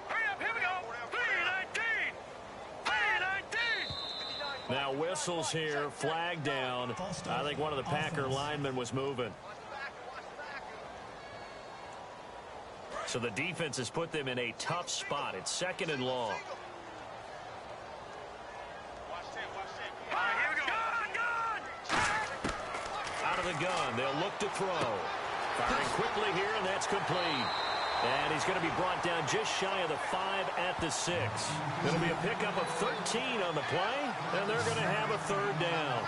Hurry up, here we go. 319. 319. Now whistles here, flag down. I think one of the Packer linemen was moving. So the defense has put them in a tough spot. It's second and long. Out of the gun, they'll look to throw. Firing quickly here, and that's complete. And he's going to be brought down just shy of the 5 at the 6. It'll be a pickup of 13 on the play, and they're going to have a third down.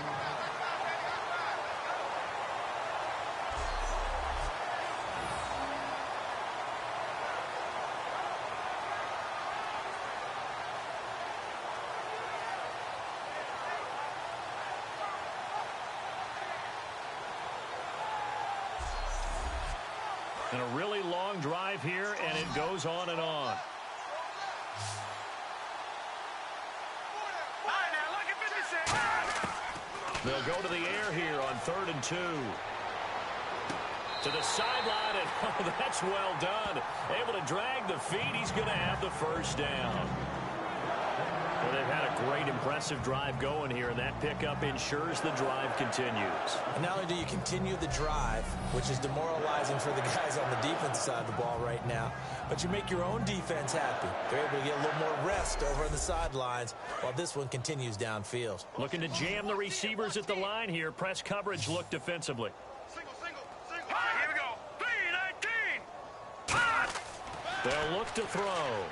And a really long drive here, and it goes on and on. They'll go to the air here on 3rd and 2. To the sideline, and oh, that's well done. Able to drag the feet. He's going to have the first down. Well, they've had a great, impressive drive going here, and that pickup ensures the drive continues. And not only do you continue the drive, which is demoralizing for the guys on the defense side of the ball right now, but you make your own defense happy. They're able to get a little more rest over on the sidelines while this one continues downfield. Looking to jam the receivers at the line here. Press coverage look defensively. Single. All right, here we go. 319. They'll look to throw.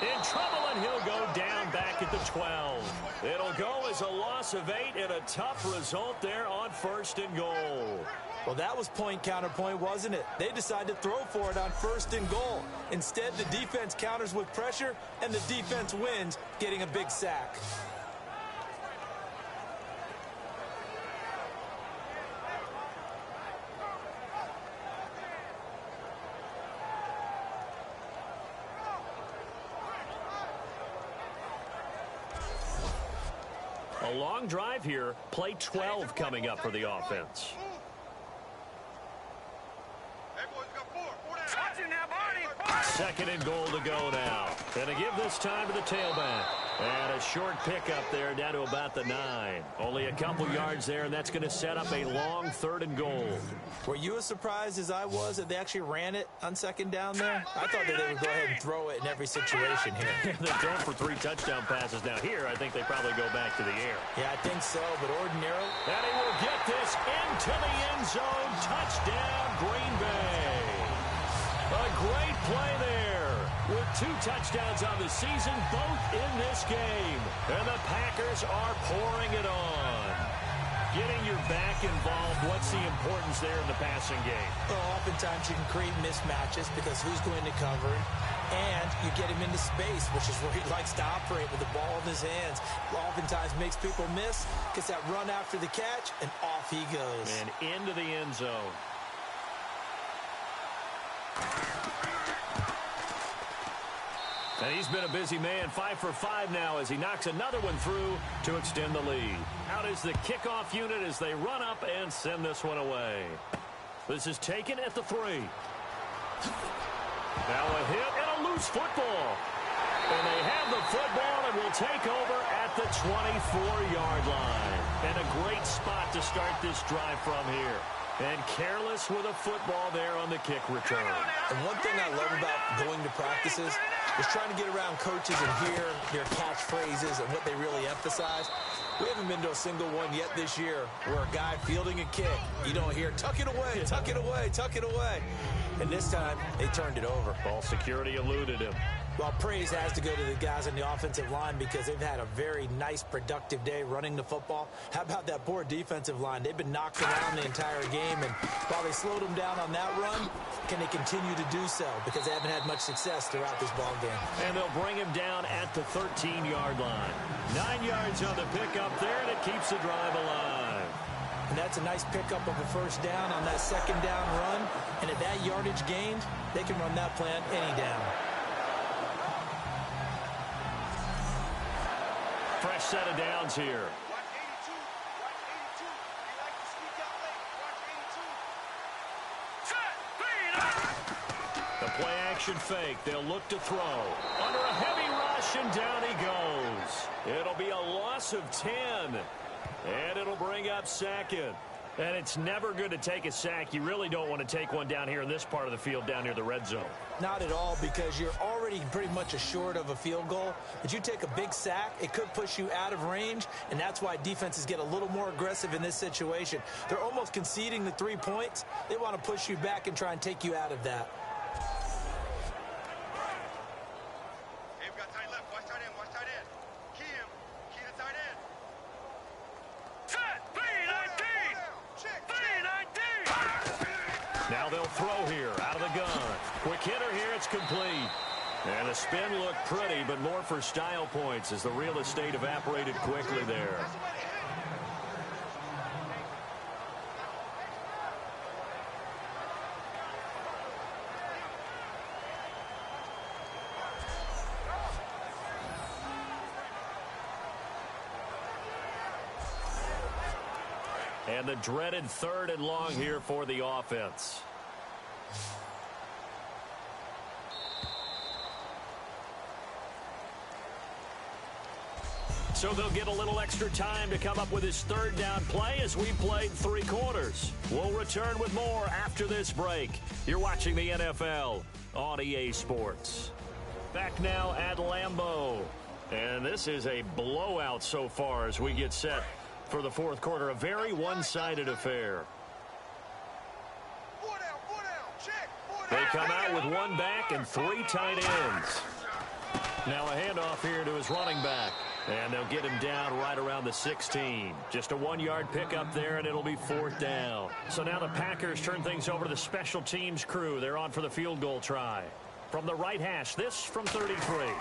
In trouble, and he'll go down back at the 12. It'll go as a loss of 8 and a tough result there on 1st and goal. Well, that was point counterpoint, wasn't it? They decided to throw for it on 1st and goal. Instead, the defense counters with pressure, and the defense wins, getting a big sack. A long drive here. Play 12 coming up for the offense. Hey, boys, got 4 down. Watching now, Barney. 2nd and goal to go now. And to give this time to the tailback. And a short pickup there down to about the 9. Only a couple yards there, and that's going to set up a long 3rd and goal. Were you as surprised as I was that they actually ran it on 2nd down there? I thought that they would go ahead and throw it in every situation here. They're thrown for 3 touchdown passes. Now here, I think they probably go back to the air. Yeah, I think so, but ordinarily. And he will get this into the end zone. Touchdown, Green Bay. A great play there. With 2 touchdowns on the season, both in this game. And the Packers are pouring it on. Getting your back involved, what's the importance there in the passing game? Well, oftentimes you can create mismatches because who's going to cover it? And you get him into space, which is where he likes to operate with the ball in his hands. Oftentimes makes people miss, gets that run after the catch, and off he goes. And into the end zone. And he's been a busy man, 5 for 5 now as he knocks another one through to extend the lead. Out is the kickoff unit as they run up and send this one away. This is taken at the 3. Now a hit and a loose football. And they have the football and will take over at the 24-yard line. And a great spot to start this drive from here. And careless with a football there on the kick return. And one thing I love about going to practices is trying to get around coaches and hear their catchphrases and what they really emphasize. We haven't been to a single one yet this year where a guy fielding a kick, you don't hear, tuck it away, tuck it away, tuck it away. And this time, they turned it over. Ball security eluded him. Well, praise has to go to the guys on the offensive line because they've had a very nice, productive day running the football. How about that poor defensive line? They've been knocked around the entire game, and while they slowed them down on that run, can they continue to do so? Because they haven't had much success throughout this ball game. And they'll bring him down at the 13-yard line. 9 yards on the pickup there, and it keeps the drive alive. And that's a nice pickup of a first down on that second down run. And at that yardage gained, they can run that plan any down. Fresh set of downs here. Watch 82. Watch 82. He likes to sneak out late. Watch 82. Set. The play action fake. They'll look to throw. Under a heavy rush, and down he goes. It'll be a loss of 10. And it'll bring up second. And it's never good to take a sack. You really don't want to take one down here in this part of the field down near the red zone. Not at all, because you're already pretty much assured of a field goal. But you take a big sack, it could push you out of range, and that's why defenses get a little more aggressive in this situation. They're almost conceding the 3 points. They want to push you back and try and take you out of that. Hey, we got tight left. Watch tight end. Watch tight end. Key him. Key the tight end. Set. 3-19. Check. 3-19. Now they'll throw here out of the gun. Quick hitter here. It's complete. And the spin looked pretty, but more for style points as the real estate evaporated quickly there. And the dreaded 3rd and long here for the offense. So they'll get a little extra time to come up with his 3rd down play as we played 3 quarters. We'll return with more after this break. You're watching the NFL on EA Sports. Back now at Lambeau. And this is a blowout so far as we get set for the 4th quarter. A very one-sided affair. 4 down. 4 down. Check. 4 down. They come out with 1 back and 3 tight ends. Now a handoff here to his running back. And they'll get him down right around the 16. Just a 1-yard pickup there, and it'll be 4th down. So now the Packers turn things over to the special teams crew. They're on for the field goal try. From the right hash, this from 33.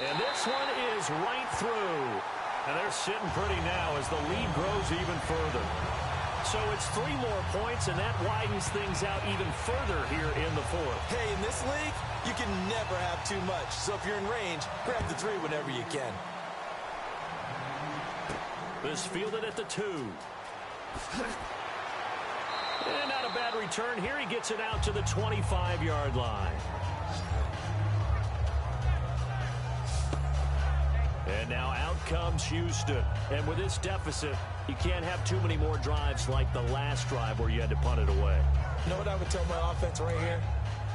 And this one is right through. And they're sitting pretty now as the lead grows even further. So it's 3 more points, and that widens things out even further here in the 4th. Hey, in this league, you can never have too much. So if you're in range, grab the 3 whenever you can. This fielded at the 2. And not a bad return here. He gets it out to the 25-yard line. And now out comes Houston. And with this deficit, you can't have too many more drives like the last drive where you had to punt it away. You know what I would tell my offense right here?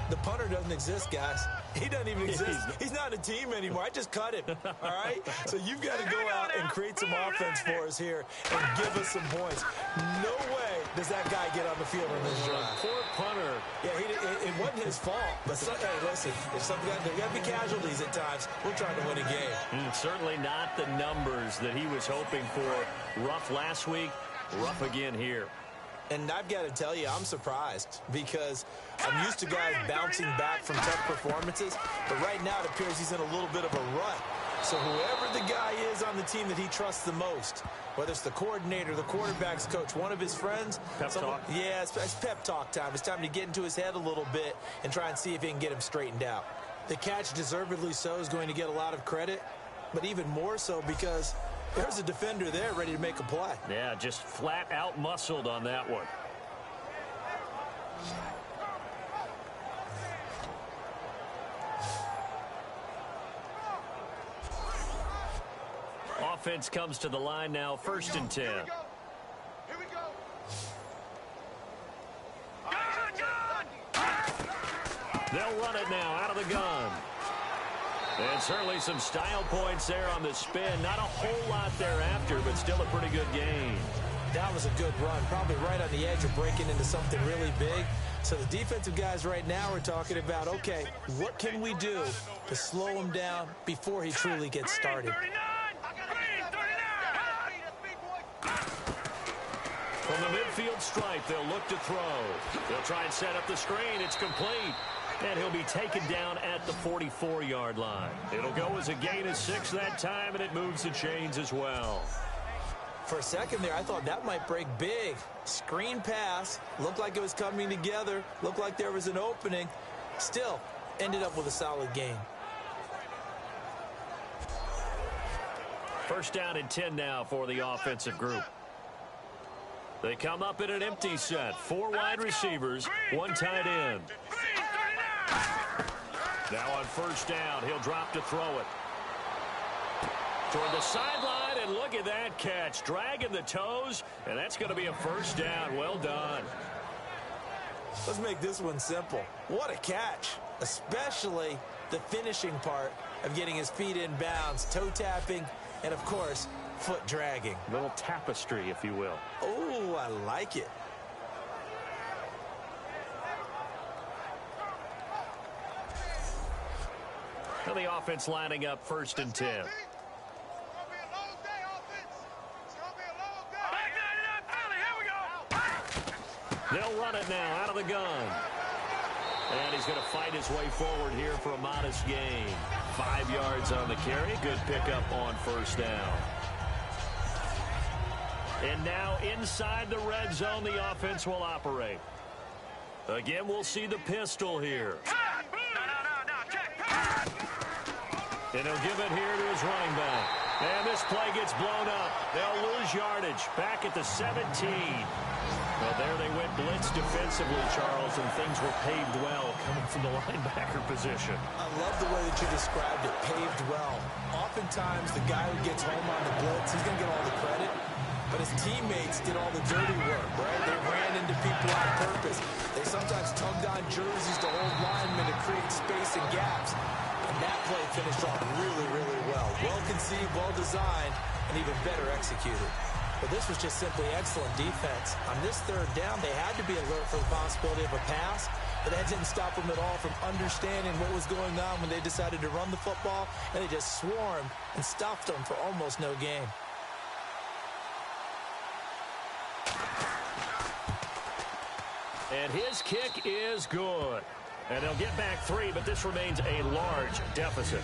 The punter doesn't exist, guys. He doesn't even exist. He's not a team anymore. I just cut him, all right? So you've got to go out and create some offense for us here and give us some points. No way does that guy get on the field on this drive. Poor punter. Yeah, it wasn't his fault. But, hey, listen, if there got to be casualties at times, we're trying to win a game. Certainly not the numbers that he was hoping for. Rough last week, rough again here. And I've got to tell you, I'm surprised because I'm used to guys bouncing back from tough performances. But right now, it appears he's in a little bit of a rut. So whoever the guy is on the team that he trusts the most, whether it's the coordinator, the quarterback's coach, one of his friends. Pep talk? Yeah, it's pep talk time. It's time to get into his head a little bit and try and see if he can get him straightened out. The catch, deservedly so, is going to get a lot of credit, but even more so because there's a defender there ready to make a play. Yeah, just flat out muscled on that one. Offense comes to the line now, 1st and 10. Here we go. They'll run it now out of the gun. And certainly some style points there on the spin. Not a whole lot thereafter, but still a pretty good game. That was a good run, probably right on the edge of breaking into something really big. So the defensive guys right now are talking about, okay, what can we do to slow him down before he truly gets started? From the midfield stripe, they'll look to throw. They'll try and set up the screen. It's complete. And he'll be taken down at the 44-yard line. It'll go as a gain of 6 that time, and it moves the chains as well. For a second there, I thought that might break big. Screen pass. Looked like it was coming together. Looked like there was an opening. Still, ended up with a solid gain. 1st down and 10 now for the offensive group. They come up in an empty set. 4 wide receivers, 1 tight end. Now on 1st down, he'll drop to throw it. Toward the sideline, and look at that catch. Dragging the toes, and that's going to be a 1st down. Well done. Let's make this one simple. What a catch, especially the finishing part of getting his feet in bounds, toe tapping, and, of course, foot dragging. Little tapestry, if you will. Oh, I like it. Now the offense lining up 1st and 10. They'll run it now out of the gun. And he's going to fight his way forward here for a modest gain. 5 yards on the carry. Good pickup on 1st down. And now inside the red zone, the offense will operate. Again, we'll see the pistol here. And he'll give it here to his running back. And this play gets blown up. They'll lose yardage. Back at the 17. Well, there they went blitz defensively, Charles, and things were paved well coming from the linebacker position. I love the way that you described it, paved well. Oftentimes, the guy who gets home on the blitz, he's going to get all the credit. But his teammates did all the dirty work, right? They ran into people on purpose. They sometimes tugged on jerseys to hold linemen to create space and gaps. And that play finished off really, really well. Well conceived, well designed, and even better executed. But this was just simply excellent defense. On this 3rd down, they had to be alert for the possibility of a pass, but that didn't stop them at all from understanding what was going on when they decided to run the football, and they just swarmed and stopped them for almost no gain. And his kick is good. And they'll get back 3, but this remains a large deficit.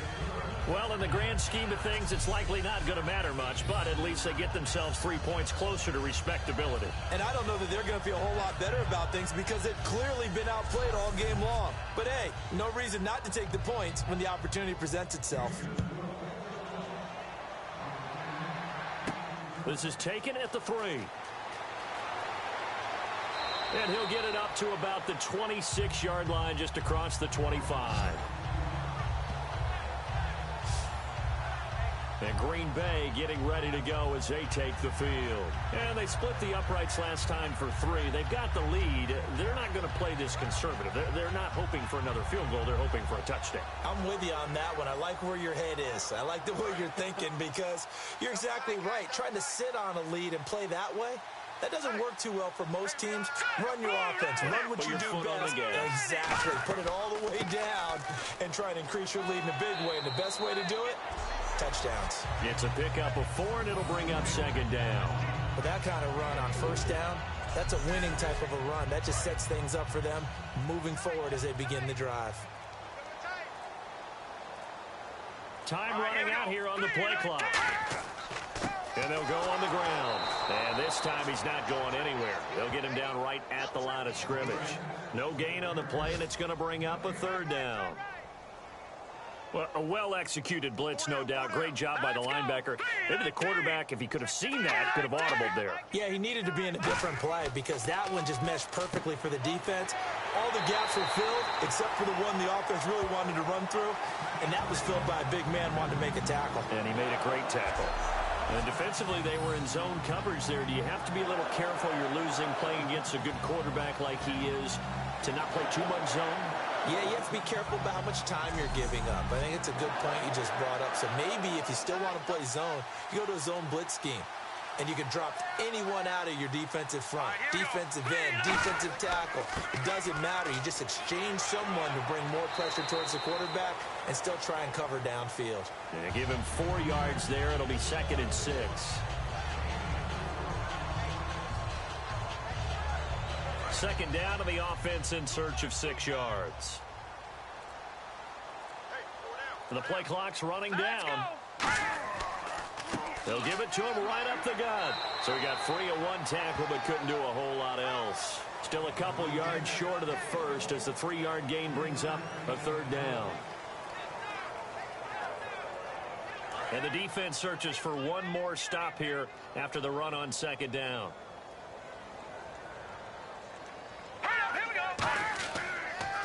Well, in the grand scheme of things, it's likely not going to matter much, but at least they get themselves 3 points closer to respectability. And I don't know that they're going to feel a whole lot better about things because they've clearly been outplayed all game long. But, hey, no reason not to take the points when the opportunity presents itself. This is taken at the 3. And he'll get it up to about the 26-yard line, just across the 25. And Green Bay getting ready to go as they take the field. And they split the uprights last time for 3. They've got the lead. They're not going to play this conservative. They're not hoping for another field goal. They're hoping for a touchdown. I'm with you on that one. I like where your head is. I like the way you're thinking because you're exactly right. Trying to sit on a lead and play that way, that doesn't work too well for most teams. Run your offense. Run what you do best. Exactly. Put it all the way down and try and increase your lead in a big way. And the best way to do it, touchdowns. It's a pickup of 4, and it'll bring up 2nd down. With that kind of run on 1st down, that's a winning type of a run. That just sets things up for them moving forward as they begin the drive. Time running out here on the play clock. And they'll go on the ground. And this time he's not going anywhere. They'll get him down right at the line of scrimmage. No gain on the play, and it's going to bring up a third down. Well, a well-executed blitz, no doubt. Great job by the linebacker. Maybe the quarterback, if he could have seen that, could have audibled there. Yeah, he needed to be in a different play because that one just meshed perfectly for the defense. All the gaps were filled except for the one the offense really wanted to run through, and that was filled by a big man wanting to make a tackle. And he made a great tackle. And defensively, they were in zone coverage there. Do you have to be a little careful? You're losing playing against a good quarterback like he is to not play too much zone? Yeah, you have to be careful about how much time you're giving up. I think it's a good point you just brought up. So maybe if you still want to play zone, you go to a zone blitz scheme. And you can drop anyone out of your defensive front, defensive end, defensive tackle. It doesn't matter. You just exchange someone to bring more pressure towards the quarterback and still try and cover downfield. Yeah, give him 4 yards there. It'll be 2nd and 6. Second down to the offense in search of 6 yards. The play clock's running down. They'll give it to him right up the gut. So he got free of one tackle but couldn't do a whole lot else. Still a couple yards short of the first as the 3-yard gain brings up a third down. And the defense searches for one more stop here after the run on second down.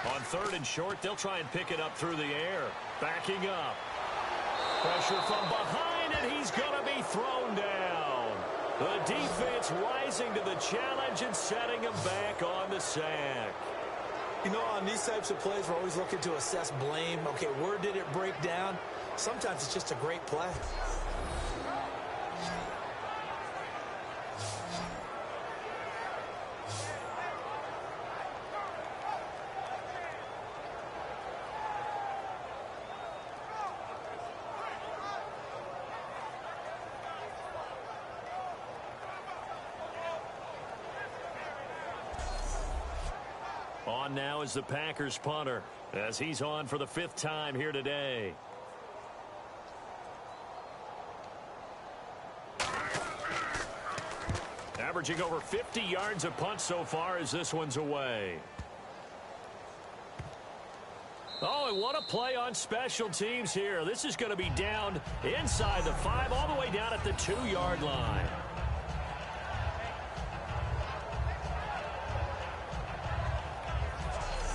On 3rd and short, they'll try and pick it up through the air. Backing up. Pressure from behind, and he's going to be thrown down. The defense rising to the challenge and setting him back on the sack. You know, on these types of plays, we're always looking to assess blame. Okay, where did it break down? Sometimes it's just a great play. On now is the Packers punter as he's on for the 5th time here today. Averaging over 50 yards a punt so far as this one's away. Oh, and what a play on special teams here. This is going to be down inside the 5 all the way down at the 2-yard line.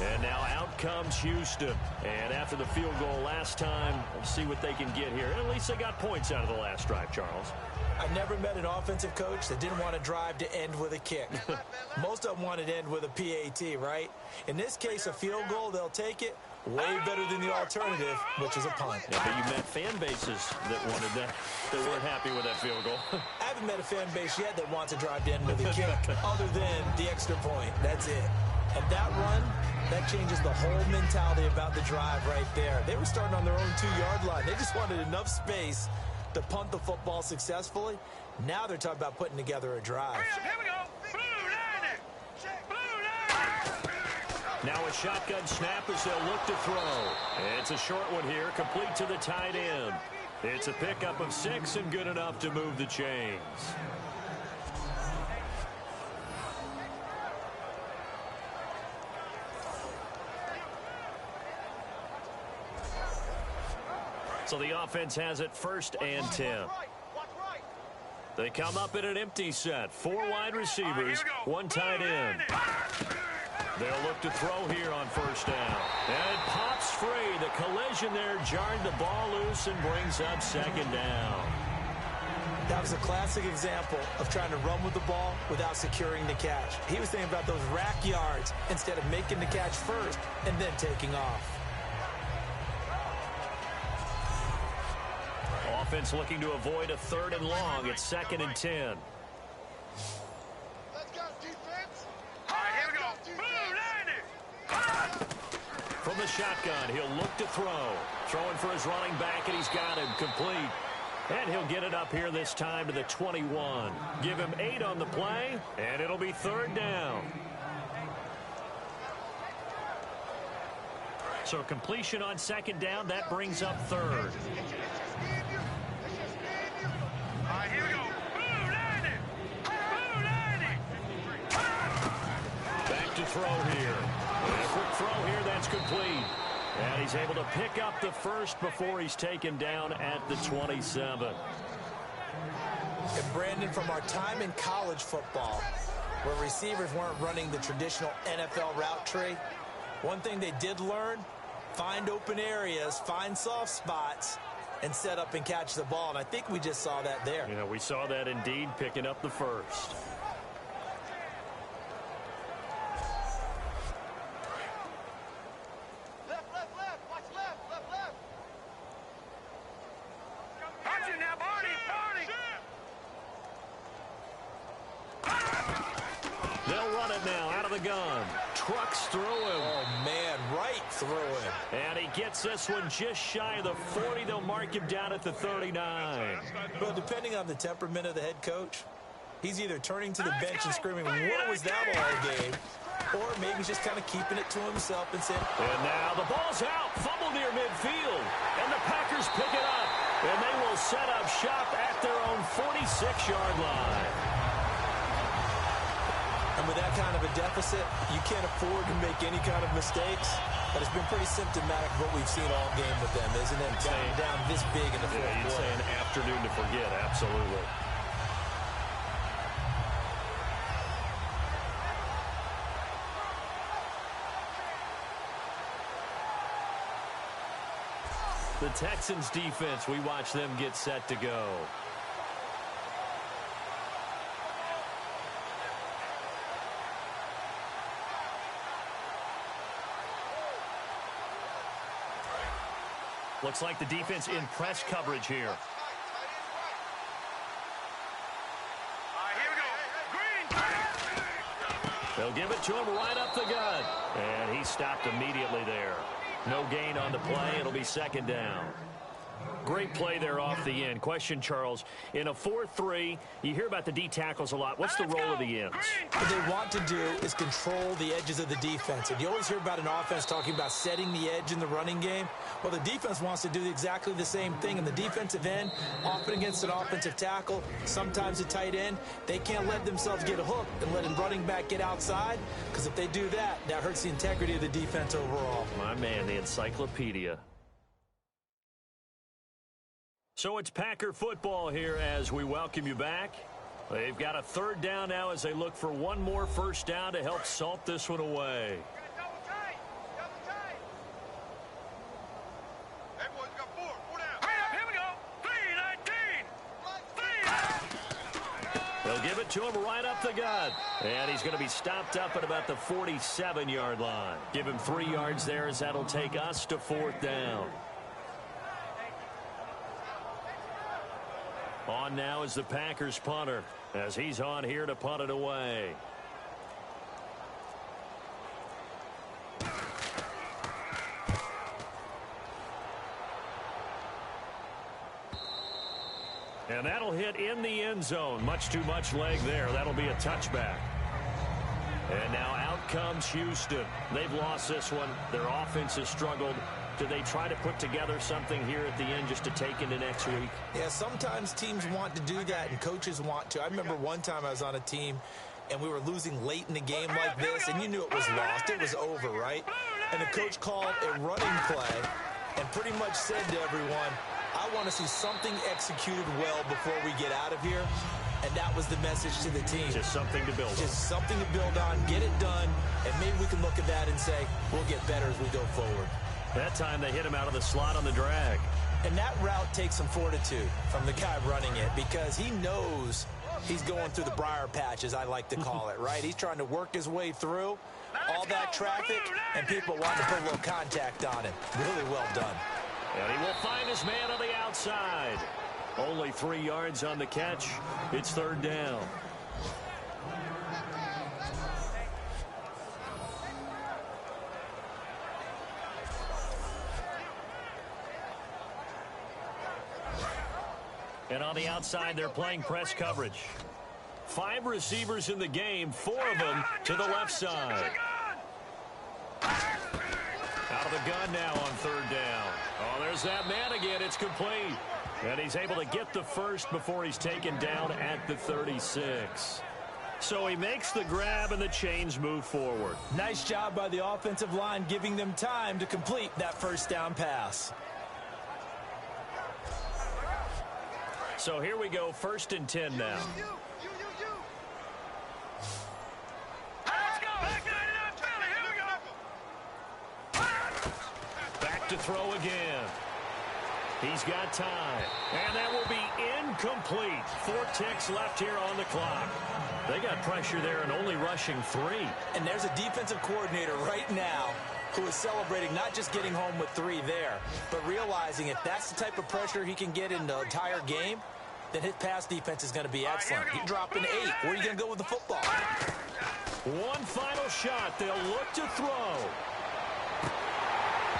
And now out comes Houston. And after the field goal last time, let's see what they can get here. At least they got points out of the last drive, Charles. I never met an offensive coach that didn't want to drive to end with a kick. Most of them wanted to end with a PAT, right? In this case, a field goal, they'll take it. Way better than the alternative, which is a punt. Yeah, but you met fan bases that wanted that. They weren't happy with that field goal. I haven't met a fan base yet that wants to drive to end with a kick other than the extra point. That's it. And that run, that changes the whole mentality about the drive right there. They were starting on their own 2-yard line. They just wanted enough space to punt the football successfully. Now they're talking about putting together a drive. Here we go. Blue line. Now a shotgun snap as they'll look to throw. It's a short one here, complete to the tight end. It's a pickup of 6 and good enough to move the chains. So the offense has it 1st and 10. They come up in an empty set. 4 wide receivers, 1 tight end. They'll look to throw here on 1st down. And it pops free. The collision there jarred the ball loose and brings up 2nd down. That was a classic example of trying to run with the ball without securing the catch. He was thinking about those rack yards instead of making the catch first and then taking off. Offense looking to avoid a 3rd and long. It's 2nd and 10. Let's go, defense. All right, here we go. Blue line. From the shotgun, he'll look to throw. Throwing for his running back, and he's got him complete. And he'll get it up here this time to the 21. Give him 8 on the play, and it'll be 3rd down. So completion on second down, that brings up third. All right, here we go. Back to throw here. And a quick throw here, that's complete. And he's able to pick up the first before he's taken down at the 27. And Brandon, from our time in college football, where receivers weren't running the traditional NFL route tree, one thing they did learn, find open areas, find soft spots, and set up and catch the ball. And I think we just saw that there. You know, we saw that indeed, picking up the first. They'll run it now out of the gun. Trucks through him. Oh, man, right through him. And he gets this one just shy of the 40. They'll mark him down at the 39. Well, depending on the temperament of the head coach, he's either turning to the bench and screaming, what was that all game? Or maybe he's just kind of keeping it to himself and saying, and now the ball's out. Fumble near midfield. And the Packers pick it up. And they will set up shop at their own 46-yard line. And with that kind of a deficit, you can't afford to make any kind of mistakes. But it's been pretty symptomatic of what we've seen all game with them, isn't it? Down this big in the fourth quarter. You'd say an afternoon to forget, absolutely. The Texans defense, we watch them get set to go. Looks like the defense in press coverage here. They'll give it to him right up the gut. And he stopped immediately there. No gain on the play. It'll be second down. Great play there off the end. Question, Charles, in a 4-3, you hear about the D tackles a lot. What's the role of the ends? What they want to do is control the edges of the defense. And you always hear about an offense talking about setting the edge in the running game. Well, the defense wants to do exactly the same thing. And the defensive end, often against an offensive tackle, sometimes a tight end, they can't let themselves get hooked and let a running back get outside. Because if they do that, that hurts the integrity of the defense overall. My man, the encyclopedia. So it's Packer football here as we welcome you back. They've got a third down now as they look for one more first down to help salt this one away. Double tight. Hey, boys, we got four down. Hurry up, here we go. 3-19. They'll give it to him right up the gut. And he's going to be stopped up at about the 47-yard line. Give him 3 yards there as that'll take us to fourth down. On now is the Packers punter as he's on here to punt it away. And that'll hit in the end zone. Much too much leg there. That'll be a touchback. And now out comes Houston. They've lost this one. Their offense has struggled. Do they try to put together something here at the end just to take into next week? Yeah, sometimes teams want to do that and coaches want to. I remember one time I was on a team and we were losing late in the game like this, and you knew it was lost. It was over, right? And the coach called a running play and pretty much said to everyone, I want to see something executed well before we get out of here. And that was the message to the team. Just something to build on. Just something to build on, get it done, and maybe we can look at that and say, we'll get better as we go forward. That time they hit him out of the slot on the drag. And that route takes some fortitude from the guy running it because he knows he's going through the briar patch, as I like to call it, right? He's trying to work his way through all that traffic, and people want to put a little contact on it. Really well done. And he will find his man on the outside. Only 3 yards on the catch. It's third down. And on the outside, they're playing press coverage. 5 receivers in the game, 4 of them to the left side. Out of the gun now on third down. Oh, there's that man again. It's complete. And he's able to get the first before he's taken down at the 36. So he makes the grab and the chains move forward. Nice job by the offensive line giving them time to complete that first down pass. So here we go, 1st and 10 now. Back to throw again. He's got time. And that will be incomplete. 4 ticks left here on the clock. They got pressure there and only rushing 3. And there's a defensive coordinator right now who is celebrating not just getting home with 3 there, but realizing if that's the type of pressure he can get in the entire game, then his pass defense is going to be excellent. You're dropping 8. Where are you going to go with the football? One final shot. They'll look to throw.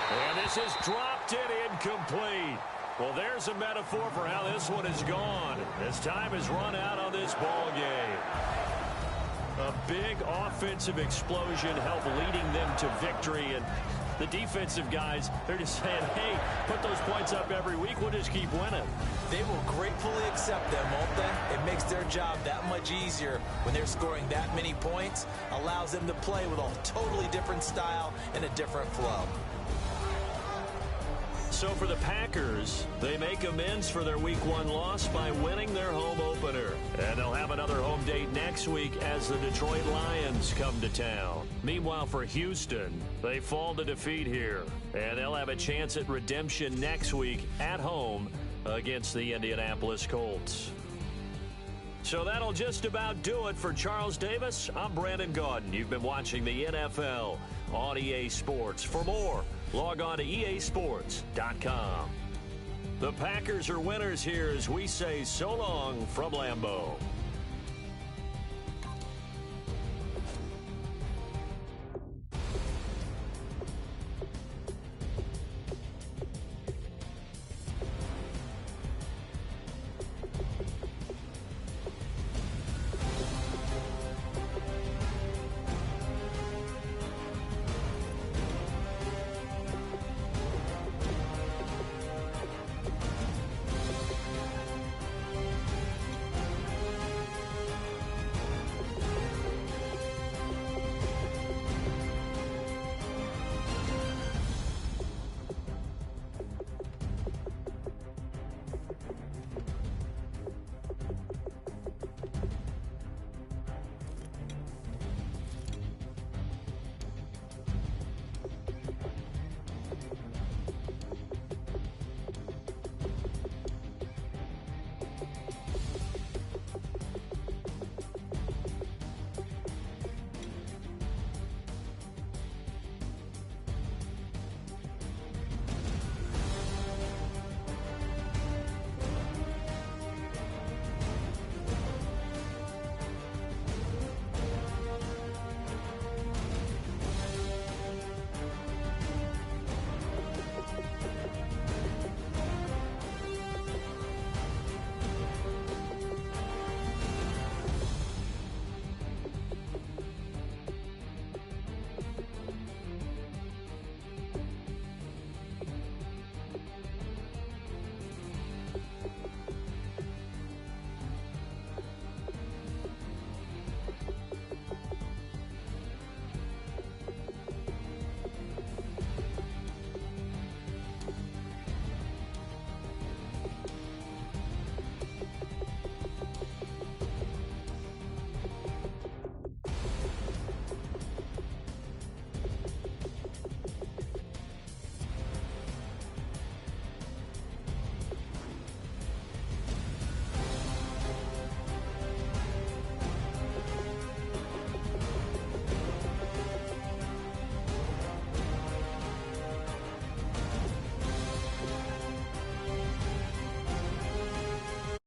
And this is dropped in incomplete. Well, there's a metaphor for how this one is gone. As time has run out on this ball game. A big offensive explosion helped leading them to victory. And the defensive guys, they're just saying, hey, put those points up every week. We'll just keep winning. They will gratefully accept them, won't they? It makes their job that much easier when they're scoring that many points. Allows them to play with a totally different style and a different flow. So for the Packers, they make amends for their Week 1 loss by winning their home opener. And they'll have another home date next week as the Detroit Lions come to town. Meanwhile, for Houston, they fall to defeat here. And they'll have a chance at redemption next week at home against the Indianapolis Colts. So that'll just about do it for Charles Davis. I'm Brandon Gaudin. You've been watching the NFL on EA Sports. For more, log on to easports.com. The Packers are winners here as we say so long from Lambeau.